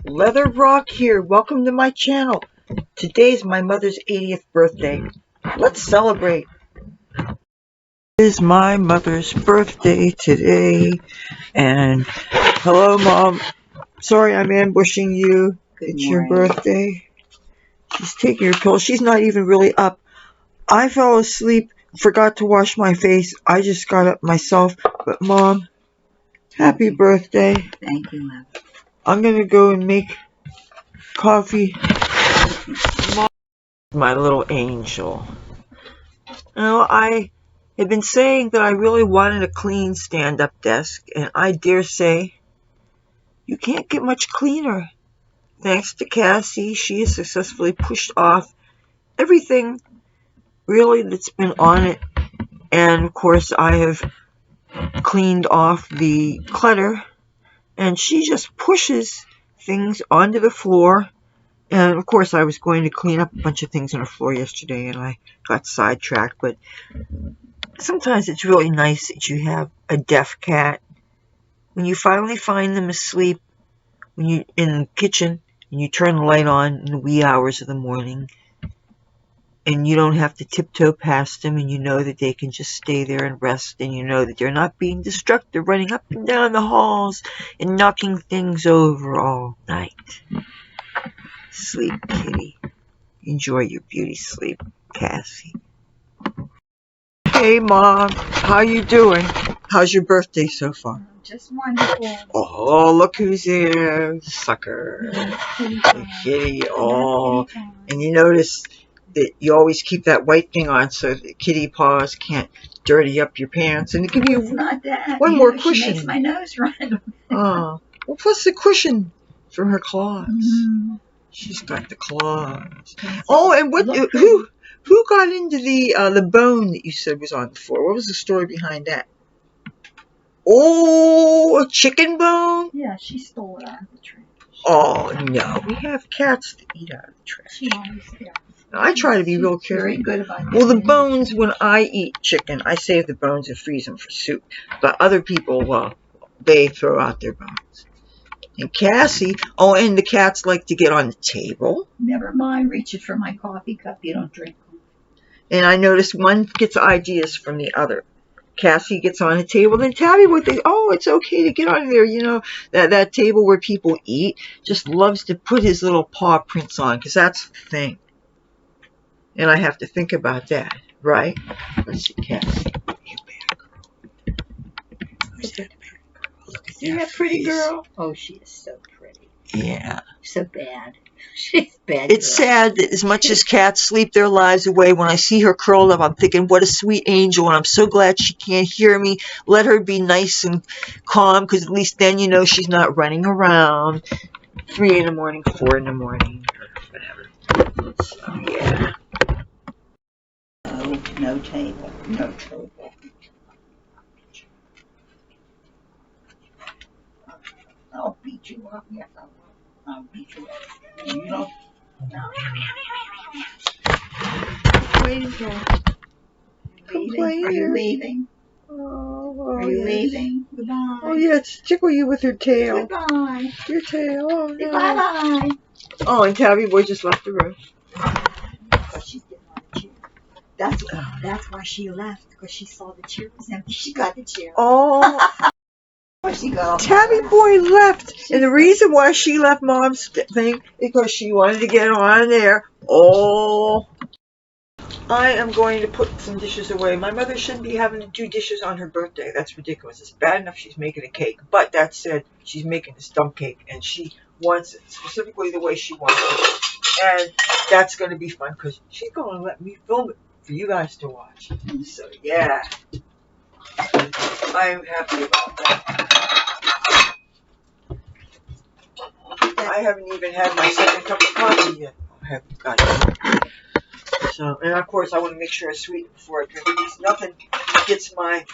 Leather Rokk here. Welcome to my channel. Today's my mother's 80th birthday. Let's celebrate. It is my mother's birthday today. And hello, Mom. Sorry I'm ambushing you. It's your birthday. She's taking her pill. She's not even really up. I fell asleep, forgot to wash my face. I just got up myself. But Mom, happy birthday. Thank you, Mom. I'm going to go and make coffee. My little angel. Now, I had been saying that I really wanted a clean stand-up desk, and I dare say you can't get much cleaner. Thanks to Cassie, she has successfully pushed off everything really that's been on it, and of course I have cleaned off the clutter, and she just pushes things onto the floor. And of course I was going to clean up a bunch of things on the floor yesterday and I got sidetracked, but sometimes it's really nice that you have a deaf cat. When you finally find them asleep when you in the kitchen and you turn the light on in the wee hours of the morning and you don't have to tiptoe past them and you know that they can just stay there and rest and you know that they're not being destructive, running up and down the halls and knocking things over all night. Sleep, kitty. Enjoy your beauty sleep, Cassie. Hey, Mom. How you doing? How's your birthday so far? Just wonderful. Oh, look who's here. Sucker. The kitty. Oh. And you notice that you always keep that white thing on so that kitty paws can't dirty up your pants. And to give you one more cushion. She makes my nose run. Oh. Well, plus the cushion for her claws. She's got the claws. Oh, and what? Who got into the bone that you said was on the floor? What was the story behind that? Oh, a chicken bone? Yeah, she stole it out of the trash. Oh no, we have cats that eat out of the trash. She always does. I try to be real careful. Very good about that. Well, the bones, when I eat chicken, I save the bones and freeze them for soup. But other people, well, they throw out their bones. And Cassie, oh, and the cats like to get on the table. Never mind reaching for my coffee cup. You don't drink coffee. And I noticed one gets ideas from the other. Cassie gets on the table, then Tabby would think, oh, it's okay to get on there. You know, that table where people eat, just loves to put his little paw prints on, because that's the thing. And I have to think about that, right? Let's see, Cassie. You bad girl. Where's that pretty girl? Look at that. See that pretty girl? Oh, she is so pretty. Yeah. So bad. She's bad. It's sad that as much as cats sleep their lives away, when I see her curled up, I'm thinking, what a sweet angel, and I'm so glad she can't hear me. Let her be nice and calm, because at least then you know she's not running around 3 in the morning, 4 in the morning, or whatever. So, yeah. No table. No table. I'll beat you up. Yes, I will. I'll beat you up. You don't. No. Waiting for Are you leaving? Oh, Are you leaving? Goodbye. Oh, yeah, tickle you with her tail. Goodbye. Your tail. Oh, no. Bye-bye. Oh, and Tabby Boy just left the room. But she's getting on the chair. That's why she left, because she saw the chair was empty. She got the chair. Oh. She got Tabby Boy left, and the reason why she left Mom's thing because she wanted to get on there. Oh, I am going to put some dishes away. My mother shouldn't be having to do dishes on her birthday. That's ridiculous. It's bad enough she's making a cake, but that said, she's making a stump cake, and she wants it specifically the way she wants it, and that's going to be fun because she's going to let me film it for you guys to watch. So yeah, I am happy about that. I haven't even had my second cup of coffee yet. I haven't got it. So, and of course, I want to make sure I sweeten before I drink. Because nothing gets my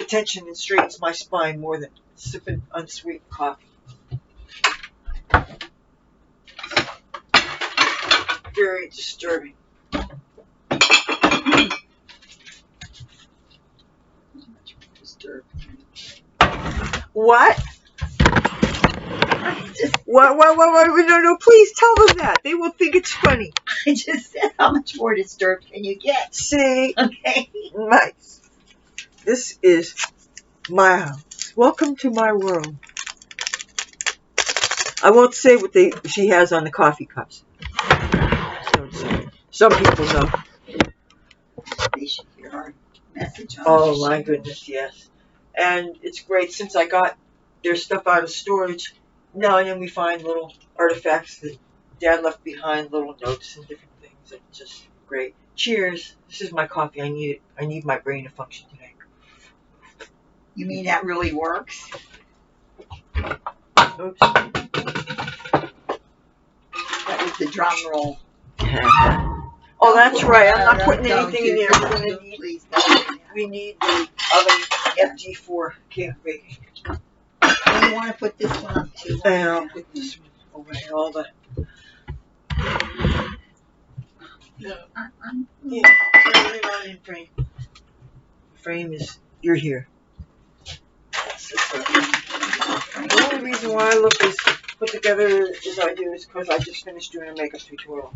attention and straightens my spine more than sipping unsweetened coffee. Very disturbing. What? Just What? No, please tell them that. They will think it's funny. I just said, how much more disturbed can you get? See? Okay. Nice. This is my house. Welcome to my world. I won't say what she has on the coffee cups. Some people know. They should hear our message on Oh my goodness, yes. And it's great since I got their stuff out of storage. Now and then we find little artifacts that Dad left behind, little notes and different things. It's just great. Cheers. This is my coffee. I need it. I need my brain to function today. You mean that really works? Oops. That was the drum roll. Oh, that's right. I'm not putting Don't anything in there. We're gonna need. Please don't. We need the oven FD4 cake baking. You want to put this one up too? And I'll put this one over here. All the. Yeah, turn it on in frame. Frame is you're here. The only reason why I look as put together as I do is because I just finished doing a makeup tutorial.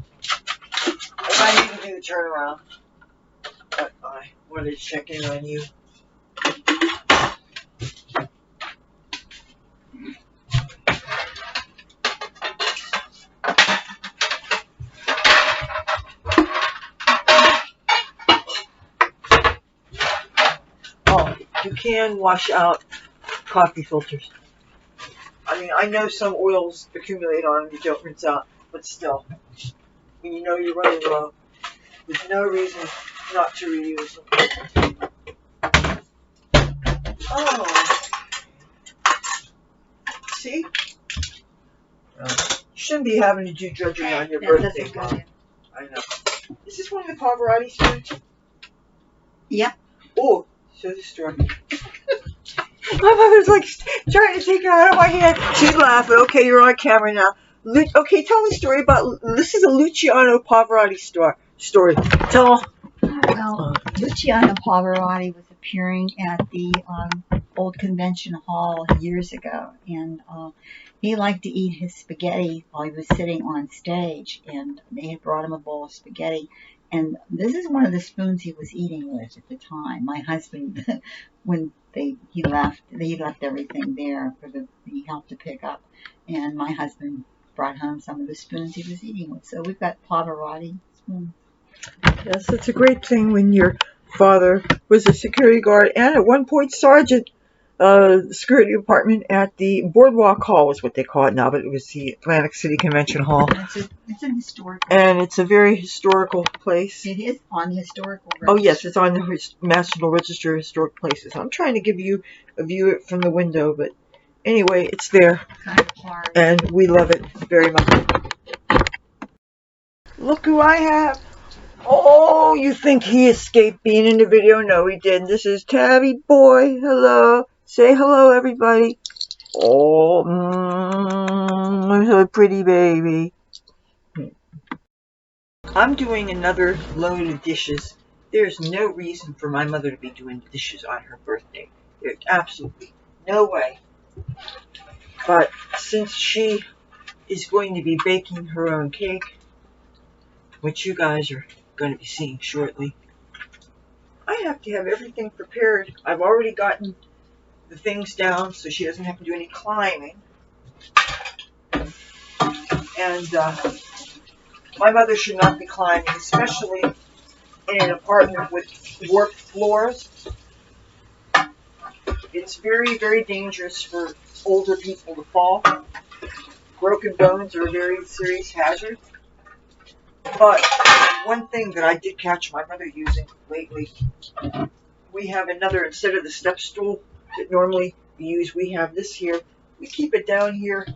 If I need to do the turnaround, but I wanted to check in on you. Oh, you can wash out coffee filters. I mean, I know some oils accumulate on them, you don't rinse out, but still, when you know you're running low, there's no reason not to reuse them. Oh, see? You shouldn't be having to do drudgery on your birthday, Mom. I know. Is this one of the Pavarotti stories? Yep. Oh, so the story. My mother's like trying to take her out of my hand. She's laughing. Okay, you're on camera now. Okay, tell me a story about. This is a Luciano Pavarotti story. Tell. Well, Luciano Pavarotti was appearing at the old convention hall years ago, and he liked to eat his spaghetti while he was sitting on stage, and they had brought him a bowl of spaghetti. And this is one of the spoons he was eating with at the time. My husband, when he left everything there he helped to pick up, and my husband brought home some of the spoons he was eating with. So we've got Pavarotti spoons. Yes, it's a great thing when your father was a security guard and at one point sergeant. Security department at the Boardwalk Hall is what they call it now, but it was the Atlantic City Convention Hall. It's an historical. And it's a very historical place. It is on the historical register. Oh yes, it's on the National Register of Historic Places. I'm trying to give you a view from the window, but anyway, it's there. Kind of hard. And we love it very much. Look who I have. Oh, you think he escaped being in the video? No, he didn't. This is Tabby Boy. Hello. Say hello, everybody. Oh, a pretty baby. I'm doing another load of dishes. There's no reason for my mother to be doing dishes on her birthday. There's absolutely no way. But since she is going to be baking her own cake, which you guys are going to be seeing shortly, I have to have everything prepared. I've already gotten the things down so she doesn't have to do any climbing. And my mother should not be climbing, especially in an apartment with warped floors. It's very, very dangerous for older people to fall. Broken bones are a very serious hazard. But one thing that I did catch my mother using lately, we have another, instead of the step stool that normally we use, we have this here. We keep it down here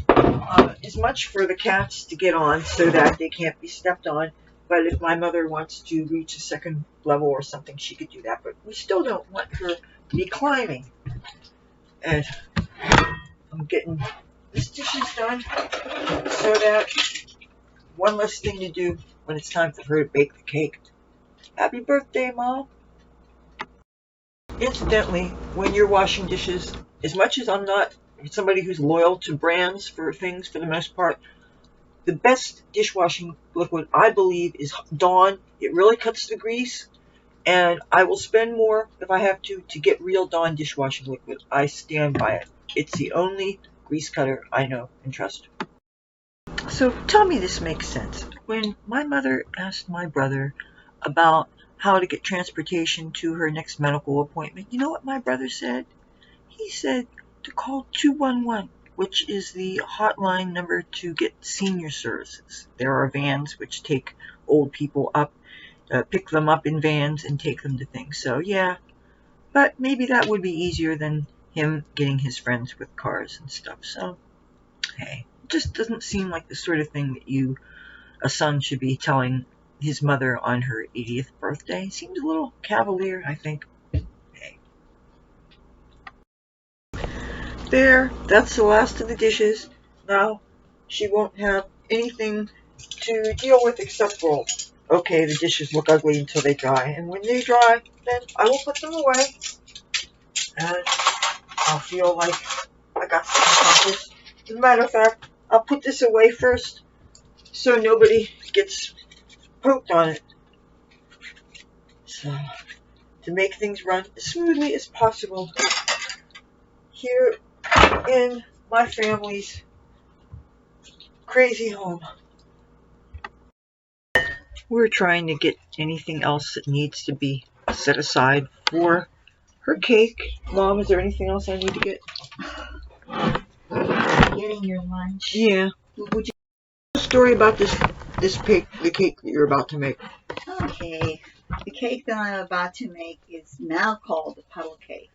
as much for the cats to get on so that they can't be stepped on. But if my mother wants to reach a second level or something, she could do that. But we still don't want her to be climbing. And I'm getting this dishes done so that one less thing to do when it's time for her to bake the cake. Happy birthday, Mom. Incidentally, when you're washing dishes, as much as I'm not somebody who's loyal to brands for things for the most part, the best dishwashing liquid, I believe, is Dawn. It really cuts the grease, and I will spend more if I have to get real Dawn dishwashing liquid. I stand by it. It's the only grease cutter I know and trust. So tell me this makes sense. When my mother asked my brother about how to get transportation to her next medical appointment, you know what my brother said? He said to call 211, which is the hotline number to get senior services. There are vans which take old people up, pick them up in vans and take them to things. So yeah, but maybe that would be easier than him getting his friends with cars and stuff. So hey, it just doesn't seem like the sort of thing that a son should be telling his mother on her 80th birthday. Seems a little cavalier, I think. Hey. There, that's the last of the dishes. Now, she won't have anything to deal with except roll. Okay, the dishes look ugly until they dry, and when they dry, then I will put them away, and I'll feel like I got something accomplished. As a matter of fact, I'll put this away first, so nobody gets poked on it. So, to make things run as smoothly as possible here in my family's crazy home. We're trying to get anything else that needs to be set aside for her cake. Mom, is there anything else I need to get? Getting your lunch. Yeah. Would you tell a story about the cake that you're about to make? Okay. The cake that I'm about to make is now called the Puddle cake.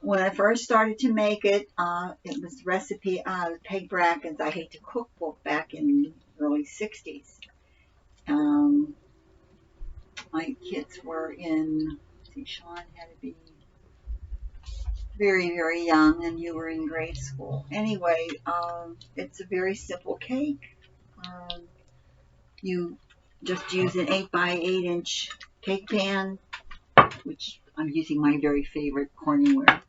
When I first started to make it, it was the recipe out of Peg Bracken's I Hate to Cook book back in the early 60s. My kids were Sean had to be very, very young, and you were in grade school. Anyway, it's a very simple cake. You just use an 8 by 8 inch cake pan, which I'm using my very favorite Corningware.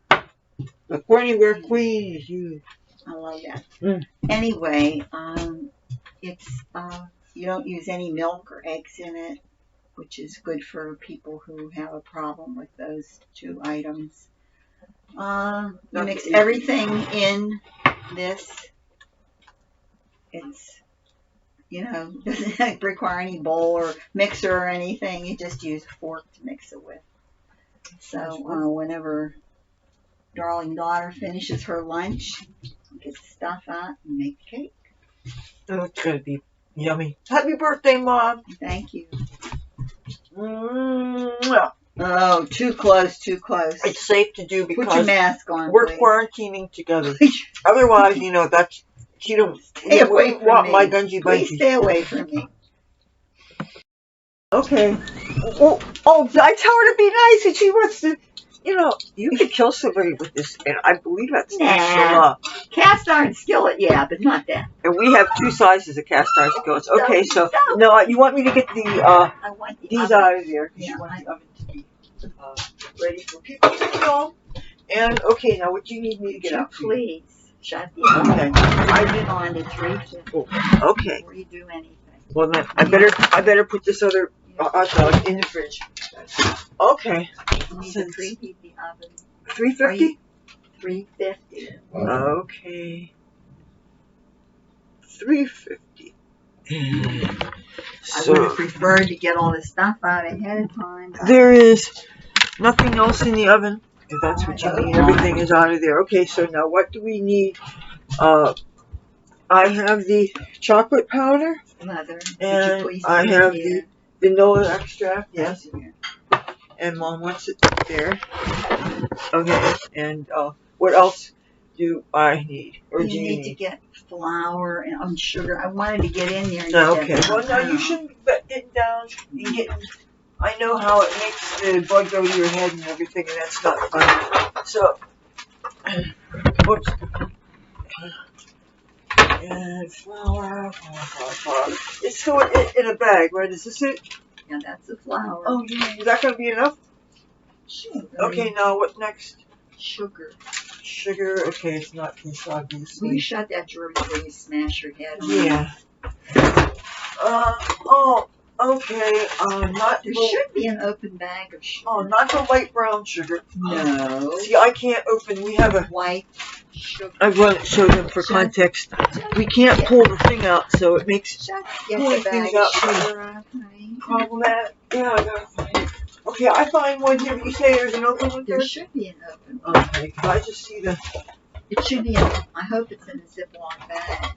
The Corningware queen is you. I love that. Anyway, it's you don't use any milk or eggs in it, which is good for people who have a problem with those two items. You mix everything in this. It's, doesn't require any bowl or mixer or anything. You just use a fork to mix it with. So whenever darling daughter finishes her lunch, get the stuff out and make the cake. Oh, it's going to be yummy. Happy birthday, Mom. Thank you. Mwah. Oh, too close, too close. It's safe to do because put your mask on, we're please. Quarantining together. Otherwise, that's you don't want my gungy bunchy. Please stay away from me. Okay. Oh, I tell her to be nice, and she wants to. You could kill somebody with this, and I believe that's Cast iron skillet, yeah, but not that. And we have two sizes of cast iron skillets. Okay, so no, you want me to get these out of there because you want the oven to be ready for people to kill. And okay, now what do you need me to get out? Please shut the oven. Okay. I've been on to 350. Okay. Before you do anything. Well then, I better put this other hot dog in the fridge. Okay. You need to preheat the oven. 350? 350. Okay. 350. I would have preferred to get all this stuff out ahead of time. There is nothing else in the oven. If that's what you mean, everything is out of there. Okay, so now what do we need? I have the chocolate powder. Leather. And I have the vanilla extract. Yes. And Mom wants it there. Okay. And what else do I need? Or you do you need to get flour and sugar. I wanted to get in there. And okay. Well, no, you shouldn't be getting down and getting. I know how it makes the blood go to your head and everything, and that's not fun. So, whoops. And flour. It's still in a bag, right? Is this it? Yeah, that's the flour. Oh, yeah. Is that going to be enough? Sure. Okay, now what next? Sugar. sugar. Okay, it's not this, Will obviously. you shut that drawer before you smash your head on Yeah. Oh, okay. Not There the, should be an open bag of sugar. oh, not the light brown sugar. No. See, I can't open. We have a White sugar. I want to show them for context. We can't pull the thing out, so it makes Get pulling the things bag of out sugar out, honey. problematic. Yeah, I gotta find it. Okay, I find one here. You say there's an open one There there? should be an open one. Okay, I just see the. It should be. I hope it's in a Ziploc bag.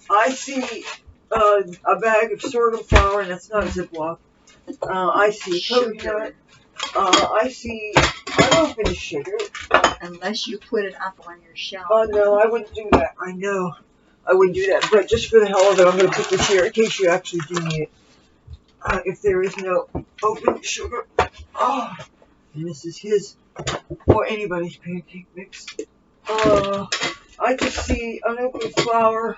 I see a bag of sorghum flour, and that's not a Ziploc. I see coconut. I see unopened sugar. Unless you put it up on your shelf. Oh no, I wouldn't do that. I know. I wouldn't do that. But just for the hell of it, I'm going to put this here in case you actually do need it. If there is no open sugar. Oh, and this is his or anybody's pancake mix. I just see unopened flour,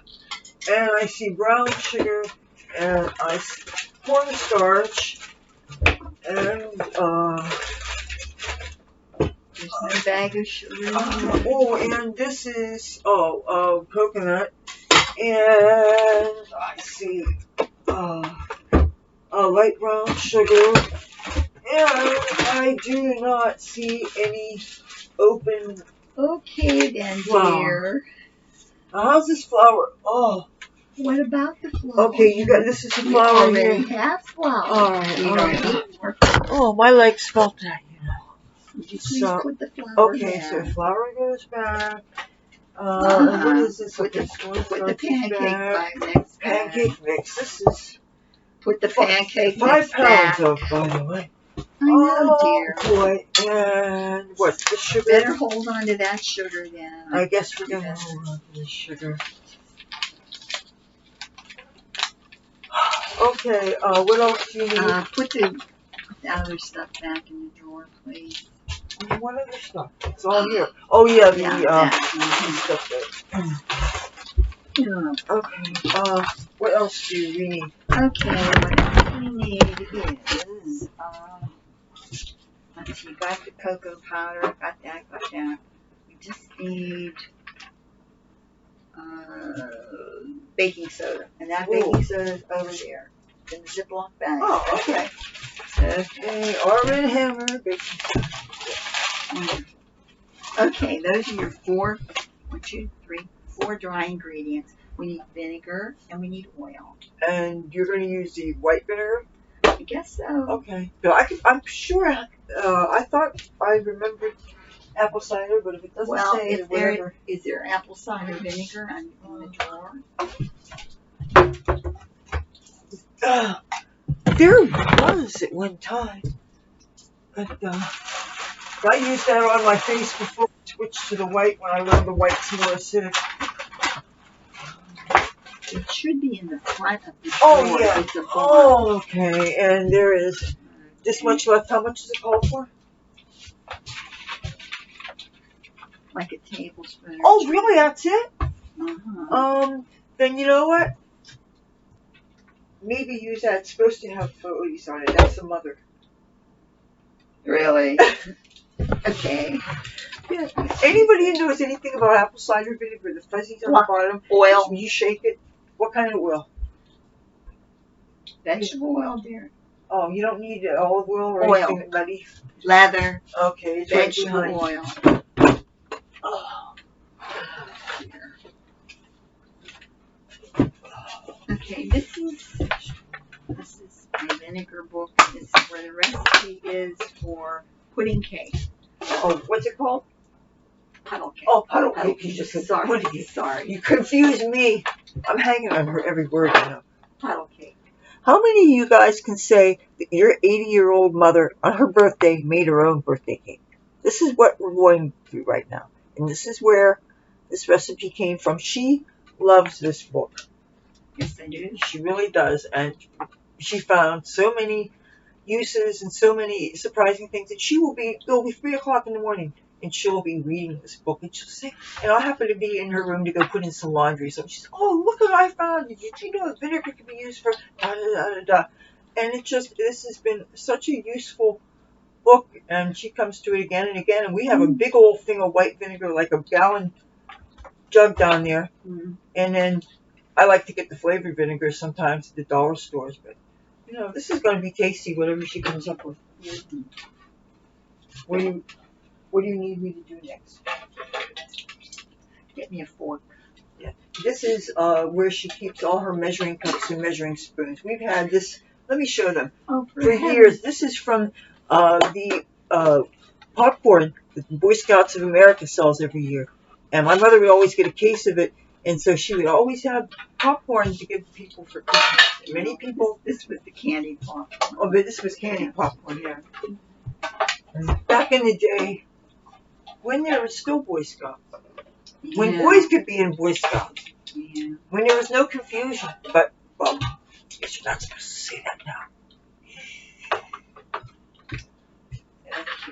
and I see brown sugar, and I see cornstarch, and there's no bag of sugar. oh, and this is coconut, and I see light brown sugar, and I do not see any open. Okay then, dear. How's this flour? Oh. What about the flour? Okay, you got this is the We flour already here. have flour. Alright, We don't need more. Oh, my legs felt that, you know. Would you please So, put the flour okay, down? so flour goes back. What is this? Put Okay, the pancake mix back. Pancake mix. This is Put the pancake 5 mix back. pounds of, by the way. I know, dear. Boy, and what? The sugar? Better hold on to that sugar then. I guess we're gonna hold on to this sugar. Okay, what else do you need? Put the other stuff back in the drawer, please. What other stuff? It's all here. Oh yeah, Yeah, stuff there. Yeah. Okay, what else do we need? Okay, what we need is, let's see, got the cocoa powder, got that. We just need, baking soda, and that baking soda is over there, in the Ziploc bag. Oh, okay. Okay, Arm & Hammer baking soda. Okay, those are your 4 dry ingredients. We need vinegar and we need oil. And you're going to use the white vinegar? I guess so. Okay. So I'm sure, I thought I remembered apple cider, but if it doesn't say it, whatever. Is there apple cider vinegar in the drawer? There was at one time. But I used that on my face before I switched to the white when I learned the white's more acidic. It should be in the front of the drawer. Oh, yeah. It's a bar. Oh, okay. And there is this much left. How much does it call for? Like a tablespoon. Oh, really? That's it? Then you know what? Maybe use that. It's supposed to have fuzzies on it. That's the mother. Really? Okay. Yeah. Anybody who knows anything about apple cider vinegar, the fuzzies on the bottom, Oil. When you shake it, what kind of oil? Vegetable oil, dear. Oh, you don't need olive oil or Oil. anything nutty? Leather. Okay, it's right Vegetable behind. oil. Oh. Okay, this is my vinegar book. This is where the recipe is for pudding cake. Oh, what's it called? Puddle cake. Oh, puddle cake. You just said Sorry. pudding. Sorry. You confused me. I'm hanging on her every word now. Puddle cake. How many of you guys can say that your 80-year-old mother on her birthday made her own birthday cake? This is what we're going through right now. And this is where this recipe came from. She loves this book. Yes, I do. She really does. And she found so many uses and so many surprising things. And it'll be 3 o'clock in the morning. And she'll be reading this book. And she'll say, and I'll happen to be in her room to go put in some laundry. So she's, oh, look what I found. Did you know that vinegar can be used for da da da da da? And this has been such a useful book, and she comes to it again and again, and we have a big old thing of white vinegar, like a gallon jug down there. And then I like to get the flavored vinegar sometimes at the dollar stores, but this is going to be tasty, whatever she comes up with. What do you need me to do next? Get me a fork. Yeah. This is where she keeps all her measuring cups and measuring spoons. We've had this. Let me show them. For years. This is from the popcorn that the Boy Scouts of America sells every year. And my mother would always get a case of it, and so she would always have popcorn to give people for Christmas. And many people. This was the candy popcorn. Oh, but this was candy popcorn, yeah. And back in the day, when there were still Boy Scouts, when boys could be in Boy Scouts, when there was no confusion, but, well, you're not supposed to say that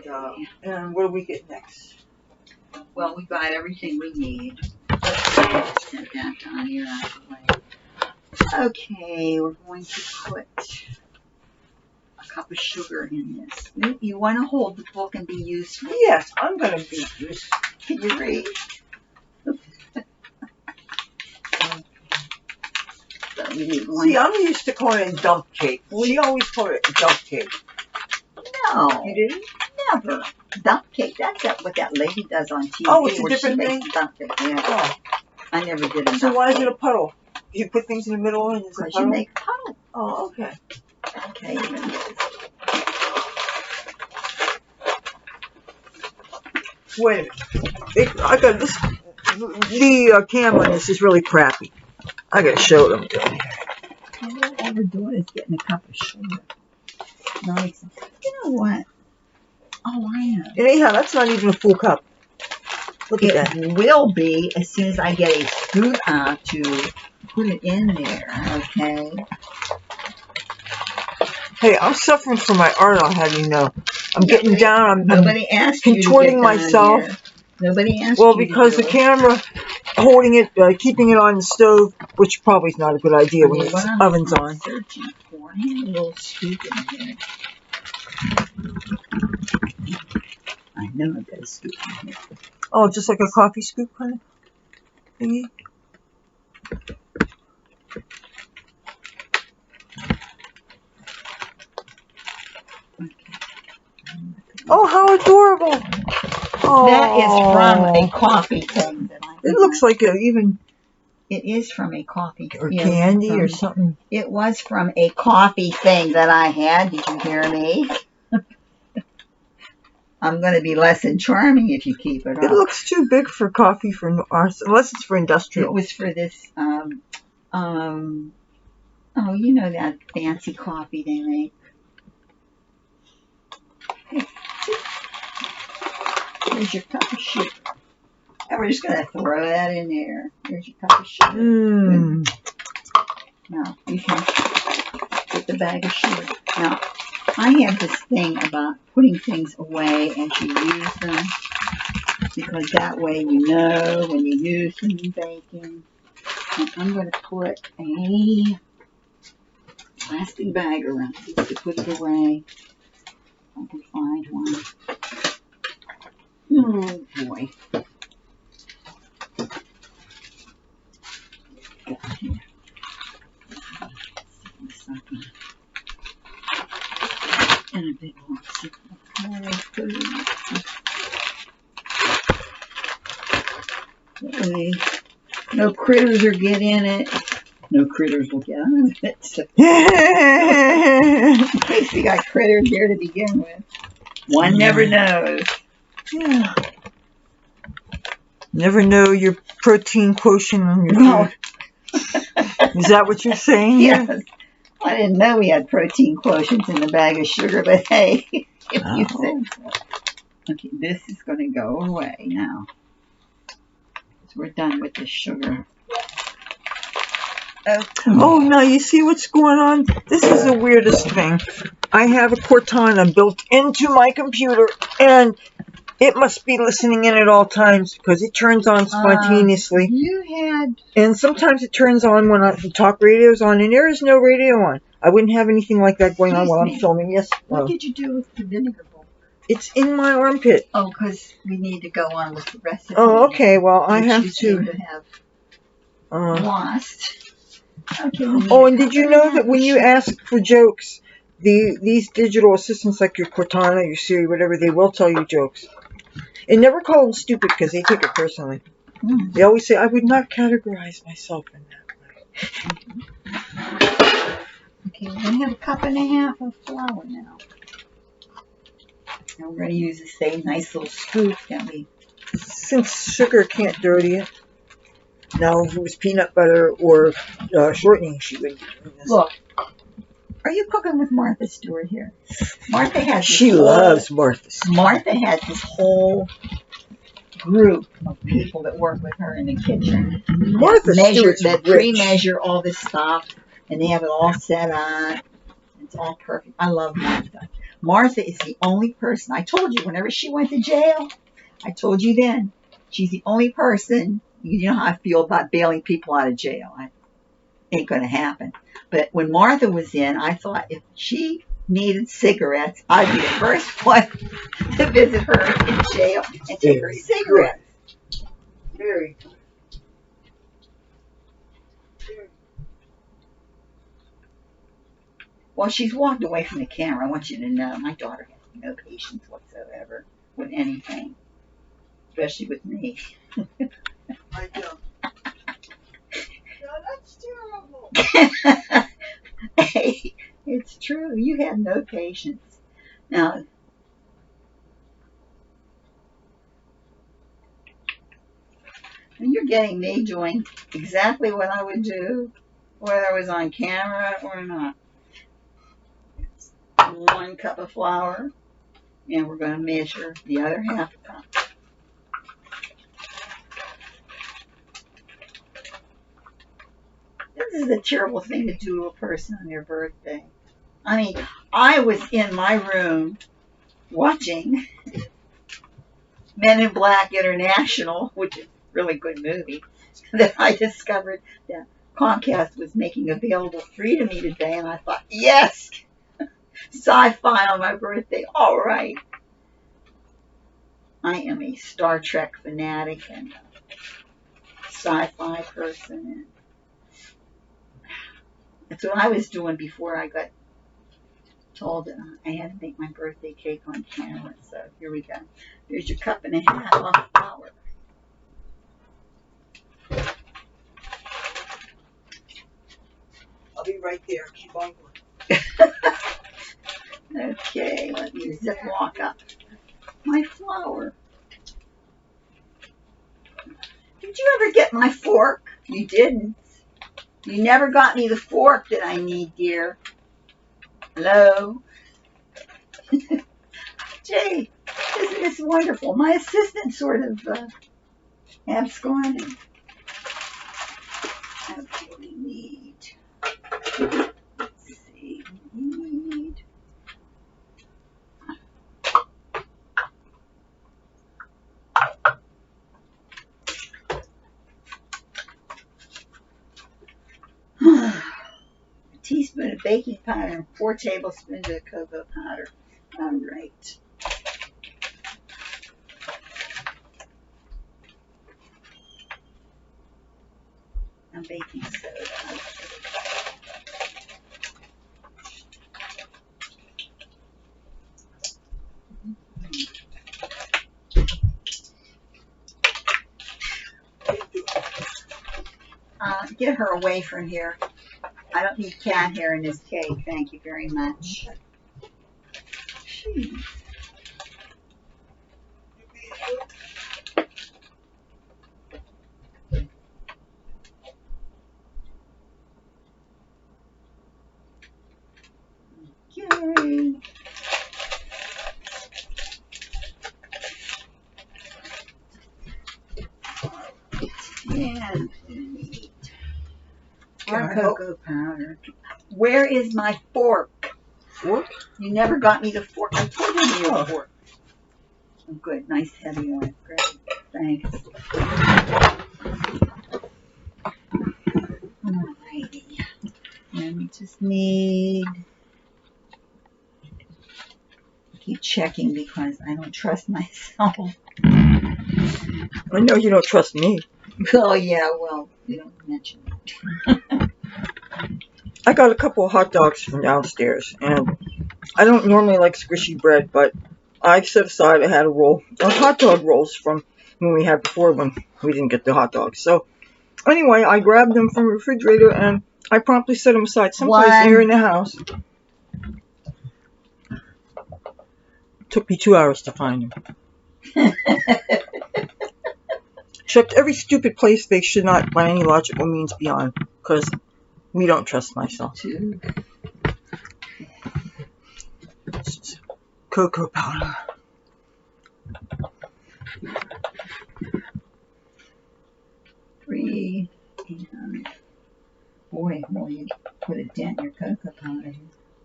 now. And what do we get next? Well, we got everything we need. Set that down here out of the way. Okay, we're going to put a cup of sugar in this. You want to hold the book and be useful? Yes, I'm going to be useful. Can you read? So we need one. See, I'm used to calling it dump cake. We always call it dump cake. No. You didn't? Never. Dump cake. That's what that lady does on TV. Oh, it's a where different she thing? makes dump cake. Yeah. Oh. I never did a dump So why is cake. it a puddle? You put things in the middle and it's a Because puddle? you make puddle. Oh, okay. Okay, here it is. Wait a minute. I got this. The camera on this is really crappy. I got to show them. All we're doing is getting a cup of sugar. Nice. You know what? Oh, I know. And anyhow, that's not even a full cup. Look at that. It will be as soon as I get a spoon out to put it in there, okay? Hey, I'm suffering from my art, I'll have you know. I'm getting down. I'm Nobody asked you to contorting get down myself. here. Nobody asked Well, you because to the do it. camera, holding it, keeping it on the stove, which probably is not a good idea when What the I'm oven's on. searching for. I have a little scoop in here. I know I've got a scoop in here. Oh, just like a coffee scoop kind of thingy? Oh, how adorable! Oh, That is from a coffee thing that I It looks like even It is from a coffee. or candy or something. It was from a coffee thing that I had. Did you hear me? I'm going to be less than charming if you keep it up. It looks too big for coffee for unless it's for It industrial. was for this, oh, you know that fancy coffee they make. Hey, here's your cup of sugar. And we're just going to throw that in there. Here's your cup of sugar. Mmm. Now, you can put the bag of sugar. Now, I have this thing about putting things away as you use them, because that way you know when you use them in baking. And I'm going to put a plastic bag around this to put it away. If I can find one. Oh boy. Got here. And a big one. Okay. No critters will get in it. No critters will get on it. So, in case we got critters here to begin with. One never knows. Yeah. Never know your protein quotient on your No. food. Is that what you're saying? Yes. I didn't know we had protein quotients in the bag of sugar, but hey, if you say. Okay, this is going to go away now. So we're done with the sugar. Oh, now you see what's going on? This is the weirdest thing. I have a Cortana built into my computer, and it must be listening in at all times because it turns on spontaneously. You had... And sometimes it turns on when the talk radio's on, and there is no radio on. I wouldn't have anything like that going on while I'm filming. Yes. What did you do with the vinegar bowl? It's in my armpit. Oh, because we need to go on with the recipe. Oh, okay. Well, I which have you seem to. to have lost. Okay. Oh, and did you know that when you ask for jokes, these digital assistants like your Cortana, your Siri, whatever, they will tell you jokes. And never call them stupid because they take it personally. They always say, I would not categorize myself in that way. Okay, we're going to have a cup and a half of flour now. And we're going to use the same nice little scoop that we... Since sugar can't dirty it. Now, if it was peanut butter or shortening, she would be doing this. Look, are you cooking with Martha Stewart here? Martha has She loves Martha Stewart. Martha has this whole group of people that work with her in the kitchen. Martha Stewart's that rich. pre-measure all this stuff, and they have it all set up. It's all perfect. I love Martha. Martha is the only person, I told you, whenever she went to jail, I told you then, she's the only person, you know how I feel about bailing people out of jail. Ain't going to happen. But when Martha was in, I thought if she needed cigarettes, I'd be the first one to visit her in jail and take her cigarettes. Very good. Well, she's walked away from the camera. I want you to know my daughter has no patience whatsoever with anything, especially with me. I don't. No, that's terrible. Hey, it's true. You have no patience. Now, you're getting me doing exactly what I would do, whether I was on camera or not. 1 cup of flour, and we're going to measure the other half a cup. This is a terrible thing to do to a person on their birthday. I mean, I was in my room watching Men in Black International, which is a really good movie, that I discovered that Comcast was making available free to me today, and I thought, yes! Sci-fi on my birthday, all right. I am a Star Trek fanatic and a sci-fi person. And that's what I was doing before I got told that I had to make my birthday cake on camera. So here we go. There's your cup and a half of flour. I'll be right there. Keep on going. Okay, let me ziplock up my flour. Did you ever get my fork? You didn't. You never got me the fork that I need, dear. Hello? Gee, isn't this wonderful? My assistant sort of absconded. Okay, we need... Let's see, we need... a teaspoon of baking powder and 4 tablespoons of cocoa powder. All right. And baking soda. Get her away from here. I don't need cat hair in this cake. Thank you very much. Jeez. Okay. And our cocoa powder. Where is my fork? Fork? You never got me the fork. I told you to use a fork. Oh, good. Nice heavy one. Great. Thanks. Alrighty. And we just need keep checking because I don't trust myself. I know you don't trust me. Oh, yeah, well, we don't mention it. I got a couple of hot dogs from downstairs, and I don't normally like squishy bread, but I set aside, I had a roll of hot dog rolls from when we had before when we didn't get the hot dogs. So anyway, I grabbed them from the refrigerator and I promptly set them aside someplace here in the house. Took me 2 hours to find them. Checked every stupid place they should not by any logical means be on, because we don't trust myself. Cocoa powder. Three. And boy, well, you put a dent in your cocoa powder.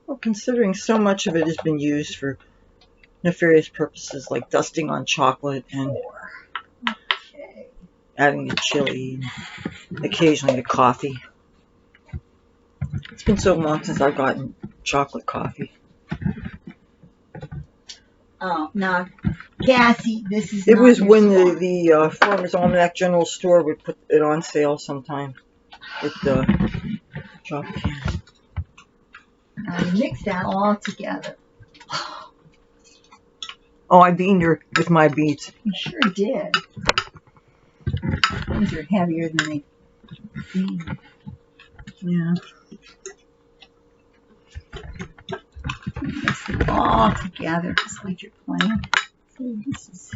Well, considering so much of it has been used for nefarious purposes like dusting on chocolate and adding to chili, and occasionally to coffee. It's been so long since I've gotten chocolate coffee. Oh, now, Cassie, this is It not was your when spot. the Farmer's Almanac General Store would put it on sale sometime with the chocolate can. You mix that all together. Oh, I beaned her with my beets. You sure did. These are heavier than they seem. Yeah. Mix it all together, just like you're playing. So this is.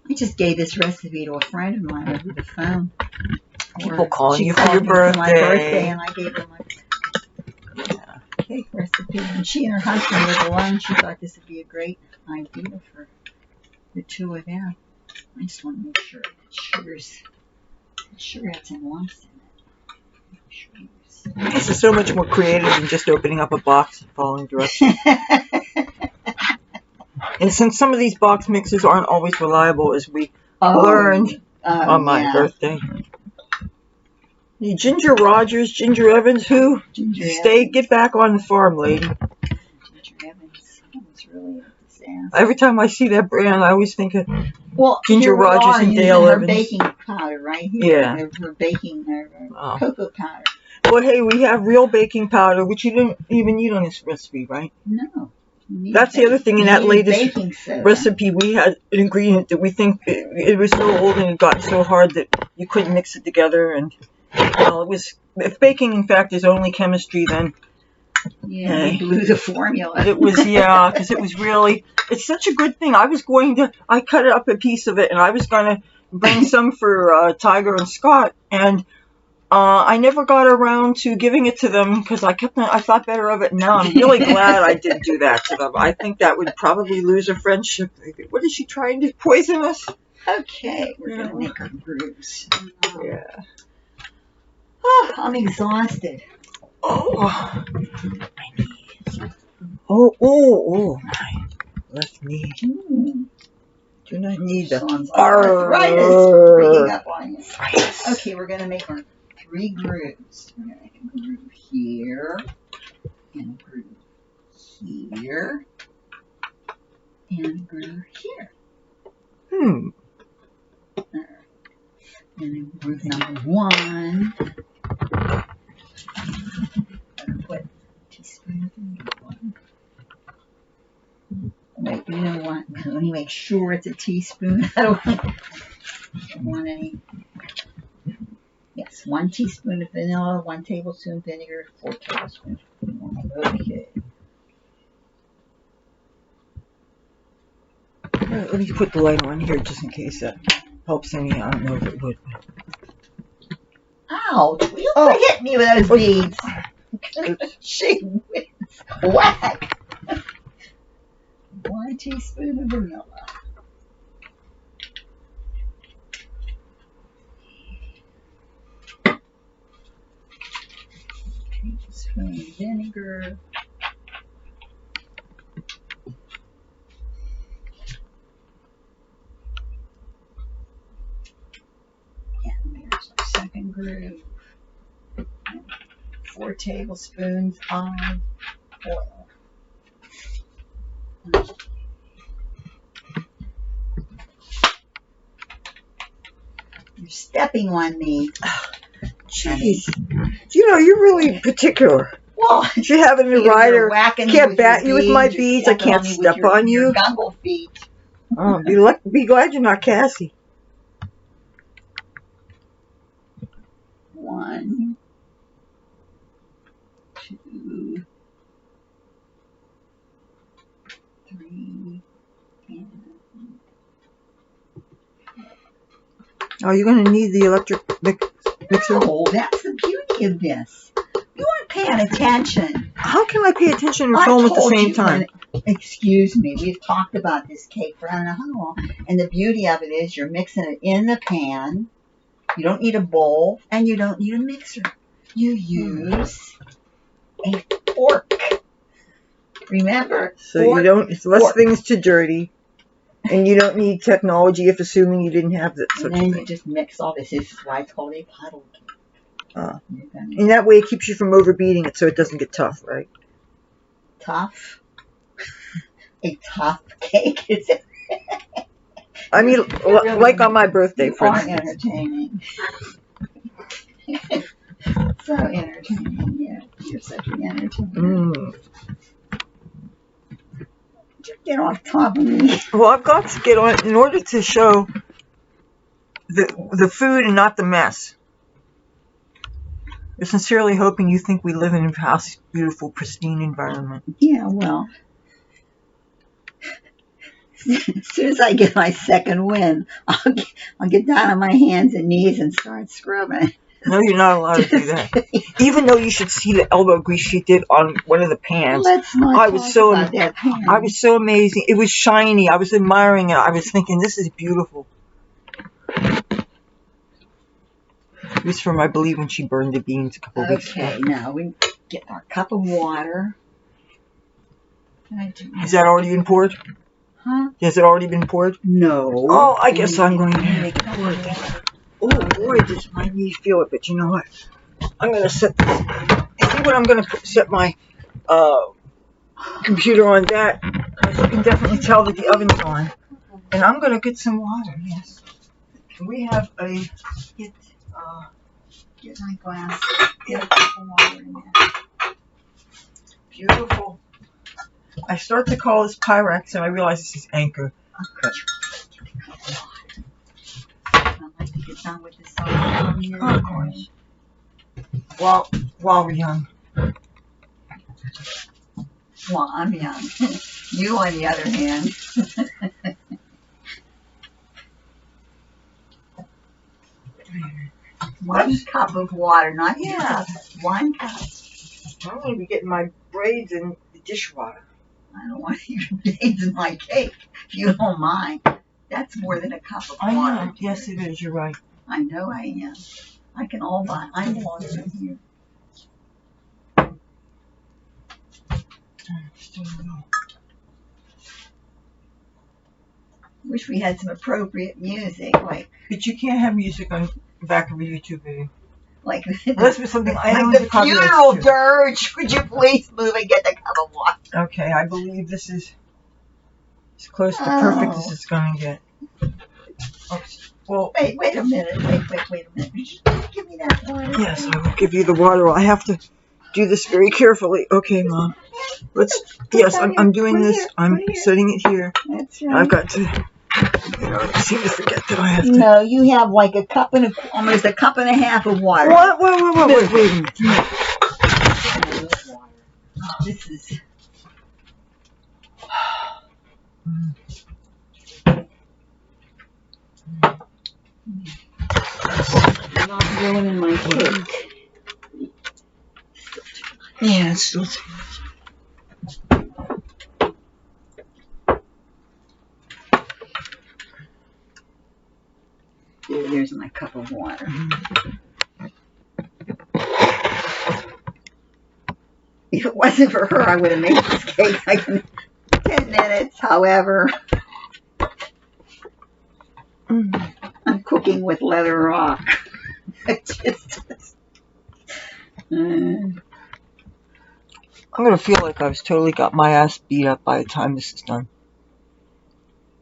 I just gave this recipe to a friend of mine over the phone. People calling you for called your me for my birthday, birthday. and I gave her my cake recipe. And she and her husband live alone. She thought this would be a great idea for the two of them. I just want to make sure that sugar had some lumps in it. This is so much more creative than just opening up a box and following directions. And since some of these box mixes aren't always reliable, as we learned on my birthday. Ginger Rogers, Ginger Evans, who? Get back on the farm, lady. Ginger Evans was really a disaster. Every time I see that brand, I always think of Ginger here we Rogers are and using Dale her Evans. baking powder right here. Yeah. Her baking cocoa powder. Well, hey, we have real baking powder, which you didn't even need on this recipe, right? No. That's the other thing in that latest recipe. We had an ingredient that we think it was so old and it got so hard that you couldn't mix it together. And well, it was, if baking in fact is only chemistry, then we blew the formula. It was because it was really. It's such a good thing. I cut up a piece of it and I was going to bring some for Tiger and Scott, and I never got around to giving it to them because I thought better of it. Now I'm really glad I didn't do that to them. I think that would probably lose a friendship. What is she trying to poison us? Okay, we're going to make her grooves. Yeah. Oh, I'm exhausted. Oh, my knees. Oh, my left knee. Do not need the arthritis breaking up on you. Okay, we're going to make our 3 grooves. We're going to make a groove here, and a groove here, and a groove here. And then groove number 1. Put a teaspoon of vanilla. Wait, you know what? Let me make sure it's a teaspoon. I don't want any. Yes, 1 teaspoon of vanilla, 1 tablespoon vinegar, 4 tablespoons of vanilla. Okay. Let me put the light on here just in case that helps any. I don't know if it would. Ouch! You hit me with those beads. She wins. Whack! 1 teaspoon of vanilla. Tablespoon of vinegar. 4 tablespoons of oil. You're stepping on me. Jeez. You know, you're really particular. Well, If you have it in a rider, can't bat you with my beads. I can't step on you. Your gumbo feet. Oh, be glad you're not Cassie. 1, 2, 3, and Oh, you're going to need the electric mixer? oh, that's the beauty of this. You weren't paying attention. How can I pay attention and film at the same time? Excuse me, we've talked about this cake for I don't know how long. And the beauty of it is you're mixing it in the pan. You don't need a bowl, and you don't need a mixer. You use a fork. Remember? So fork, you don't, it's less fork. things to dirty. And you don't need technology if assuming you didn't have that such And a then thing. you just mix all this. This is why it's called a puddle cake. And that way it keeps you from overbeating it so it doesn't get tough, right? Tough? A tough cake? Is it? I mean, Really, like on my birthday, you for are instance. entertaining. So entertaining, yeah. You're such an entertainer. Get off top of me. Well, I've got to get on in order to show the food and not the mess. We're sincerely hoping you think we live in a house, beautiful, pristine environment. Yeah, well. As soon as I get my second win, I'll get down on my hands and knees and start scrubbing. No, you're not allowed to do that. Even though you should see the elbow grease she did on one of the pans. Let's not I was talk so about that pan. I was so amazing. It was shiny. I was admiring it. I was thinking, this is beautiful. It was from, I believe, when she burned the beans a couple weeks ago. Okay, now we get our cup of water. Is that already been poured? Huh? Has it already been poured? No. Oh, I guess I'm going to make it pour. Oh boy, this might need to feel it, but you know what? I'm going to set this. See what I'm going to set my computer on that, because you can definitely tell that the oven's on. And I'm going to get some water, yes. We have a, Get my glass. Get a cup of water in there. beautiful. I start to call this Pyrex, and I realize this is Anchor. Okay. I'd like to get done with this song. Oh, of course. While we're young. Well, I'm young. You, on the other hand. 1 cup of water, not half. 1 cup. I'm going to be getting my braids in the dishwater. I don't want your dates in my cake, if you don't mind. That's more than a cup of I water. know. Yes, it is. You're right. I know I am. I can all buy. I'm water in here. Wish we had some appropriate music, like But you can't have music on the back of a YouTube video. like Unless it's something I like own the the copyrights funeral to. dirge. Would you please move and get the cup of water? Okay, I believe this is as close to perfect as it's going to get. Oops. Well, Wait a minute. Wait a minute. Give me that water. yes, I will give you the water. I have to do this very carefully. Okay, Mom. Yes, I'm doing this. I'm setting it here. That's right. I've got to. I seem to forget that I have to. No, you have like a cup and almost a cup and a half of water. What? Wait a minute. This is. I'm not ruining my cake. Yeah, it's still. There's my cup of water. If it wasn't for her, I would have made this cake like in 10 minutes. However, I'm cooking with Leathur Rokk. Mm. I'm going to feel like I've totally got my ass beat up by the time this is done.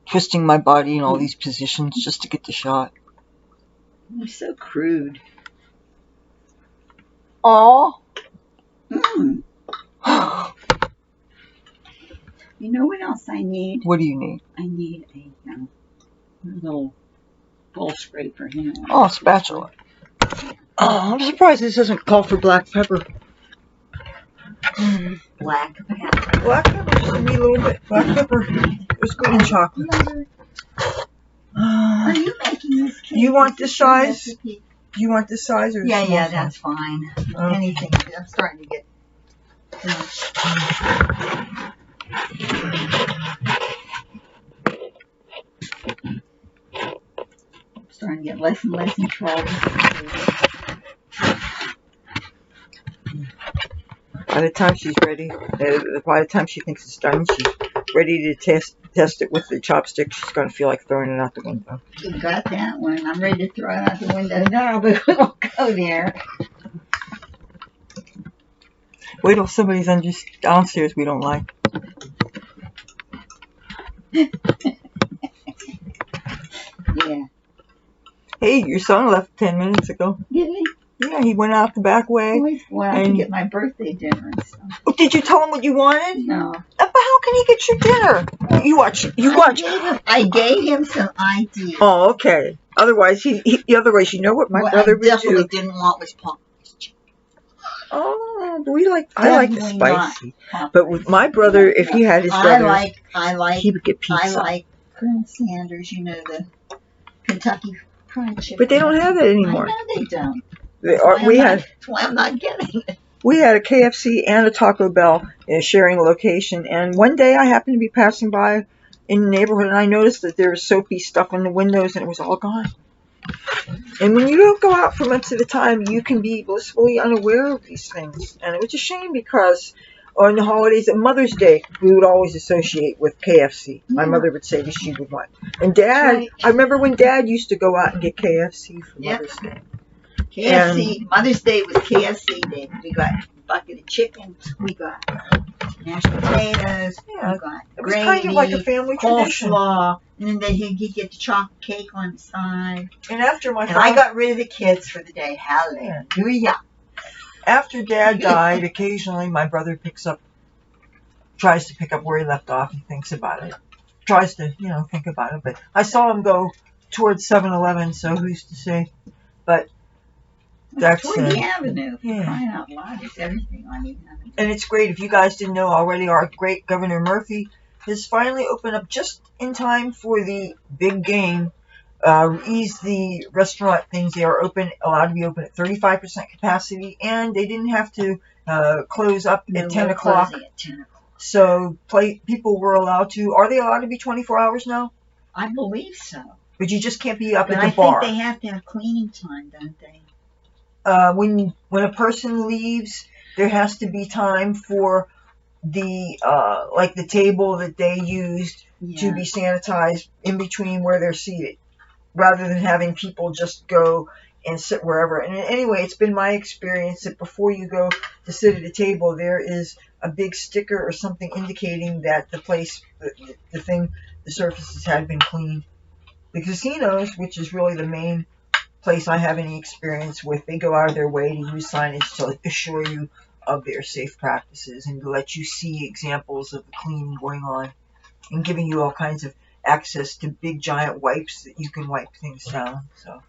Twisting my body in all these positions just to get the shot. You're so crude. Aww. Mm. You know what else I need? What do you need? I need a little bowl scraper. You know. Oh, a spatula. Oh, I'm surprised this doesn't call for black pepper. Black pepper. Black pepper, just a wee little bit. Black pepper is good in chocolate. Are you making this cake? You want this size? Recipe? Do you want this size or Yeah, small yeah, size? that's fine. Okay. Anything. I'm starting to get. I'm starting to get less and less in trouble. By the time she's ready, by the time she thinks it's done, she's ready to test it with the chopstick. She's going to feel like throwing it out the window. You got that one. I'm ready to throw it out the window now, but we won't go there. Wait till somebody's downstairs we don't like. Yeah. Hey, your son left 10 minutes ago. Did he? Yeah, he went out the back way. Always go out to get my birthday dinner and stuff. Oh, did you tell him what you wanted? No. But how can he get your dinner? You watch. I gave him some ideas. Oh, okay. Otherwise, otherwise, you know what my brother would do? I definitely didn't want was pumpkin. Oh, I like the spicy. But with my brother, if he had his brothers, he would get pizza. I like Colonel Sanders, you know, the Kentucky Fried Chicken. But they don't have it anymore. I know they don't. That's why I'm not getting it. We had a KFC and a Taco Bell sharing a location, and one day I happened to be passing by in the neighborhood, and I noticed that there was soapy stuff in the windows, and it was all gone. And when you don't go out for months at a time, you can be blissfully unaware of these things. And it was a shame because on the holidays and Mother's Day, we would always associate with KFC. My mother would say that she would want. And Dad, I remember when Dad used to go out and get KFC for Mother's Day. KFC, Mother's Day was KFC Day. We got a bucket of chicken. We got mashed potatoes. Yeah, we got it was gravy, kind of like a family tradition. Coleslaw, and then he'd get the chocolate cake on the side. And after I got rid of the kids for the day. Hallelujah. After Dad died, occasionally my brother tries to pick up where he left off and thinks about it. Tries to, think about it. But I saw him go towards 7-Eleven, so who's to say? But that's toward the avenue. Yeah. Crying out loud, there's everything on the avenue. And it's great. If you guys didn't know already, our great Governor Murphy has finally opened up just in time for the big game. Ease the restaurant things. They are allowed to be open at 35% capacity, and they didn't have to close up at 10 o'clock. So people were allowed to. Are they allowed to be 24 hours now? I believe so. But you just can't be up at the bar. I think they have to have cleaning time, don't they? When a person leaves, there has to be time for the the table that they used to be sanitized in between where they're seated, rather than having people just go and sit wherever. And anyway, it's been my experience that before you go to sit at a table, there is a big sticker or something indicating that the place, the surfaces had been cleaned. The casinos, which is really the main place I have any experience with, they go out of their way to use signage to assure you of their safe practices and to let you see examples of the cleaning going on and giving you all kinds of access to big giant wipes that you can wipe things down. So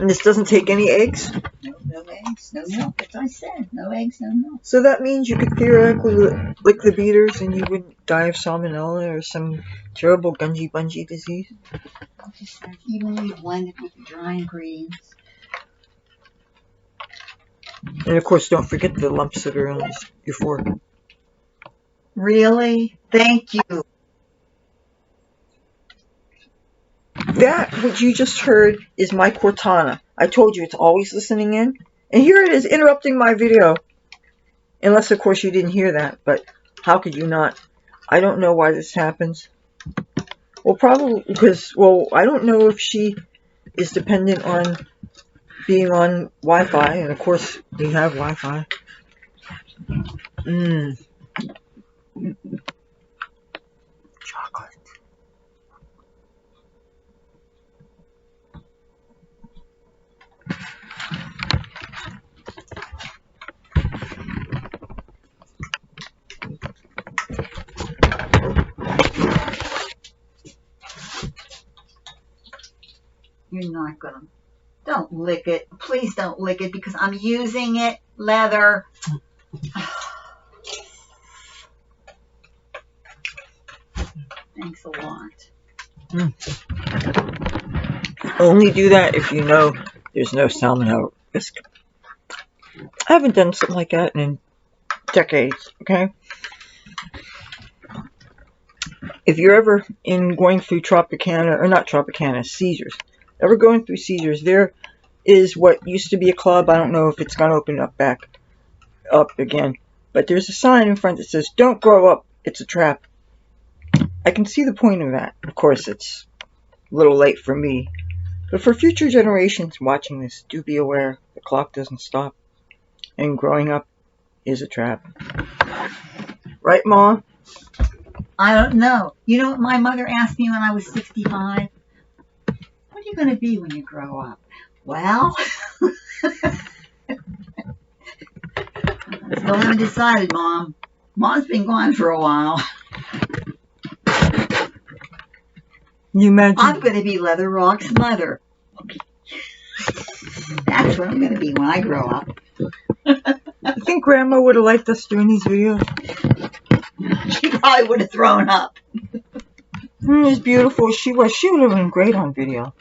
And this doesn't take any eggs? No eggs, no milk, as I said. No eggs, no milk. So that means you could theoretically lick the beaters and you wouldn't die of salmonella or some terrible gungy-bungy disease? Just evenly blended with the dry ingredients. And of course, don't forget the lumps that are on your fork. Really? Thank you. That, what you just heard, is my Cortana. I told you it's always listening in. And here it is interrupting my video. Unless, of course, you didn't hear that, but how could you not? I don't know why this happens. Well, probably because, well, I don't know if she is dependent on being on Wi-Fi, and of course, we have Wi-Fi. Chocolate. You're not gonna. Don't lick it. Please don't lick it because I'm using it. Leather. Thanks a lot. Only do that if you know there's no salmonella risk. I haven't done something like that in decades, okay? If you're ever going through Tropicana, or not Tropicana, seizures, ever going through seizures, there is what used to be a club. I don't know if it's going to open up back up again, but there's a sign in front that says, "Don't grow up, it's a trap." I can see the point of that. Of course, it's a little late for me, but for future generations watching this, do be aware the clock doesn't stop, and growing up is a trap. Right, Mom? I don't know. You know what my mother asked me when I was 65? What are you going to be when you grow up? Well, still haven't decided, Mom. Mom's been gone for a while. You imagine? I'm going to be Leather Rock's mother. That's what I'm going to be when I grow up. You think Grandma would have liked us doing these videos? She probably would have thrown up. As beautiful as she was, she would have been great on video.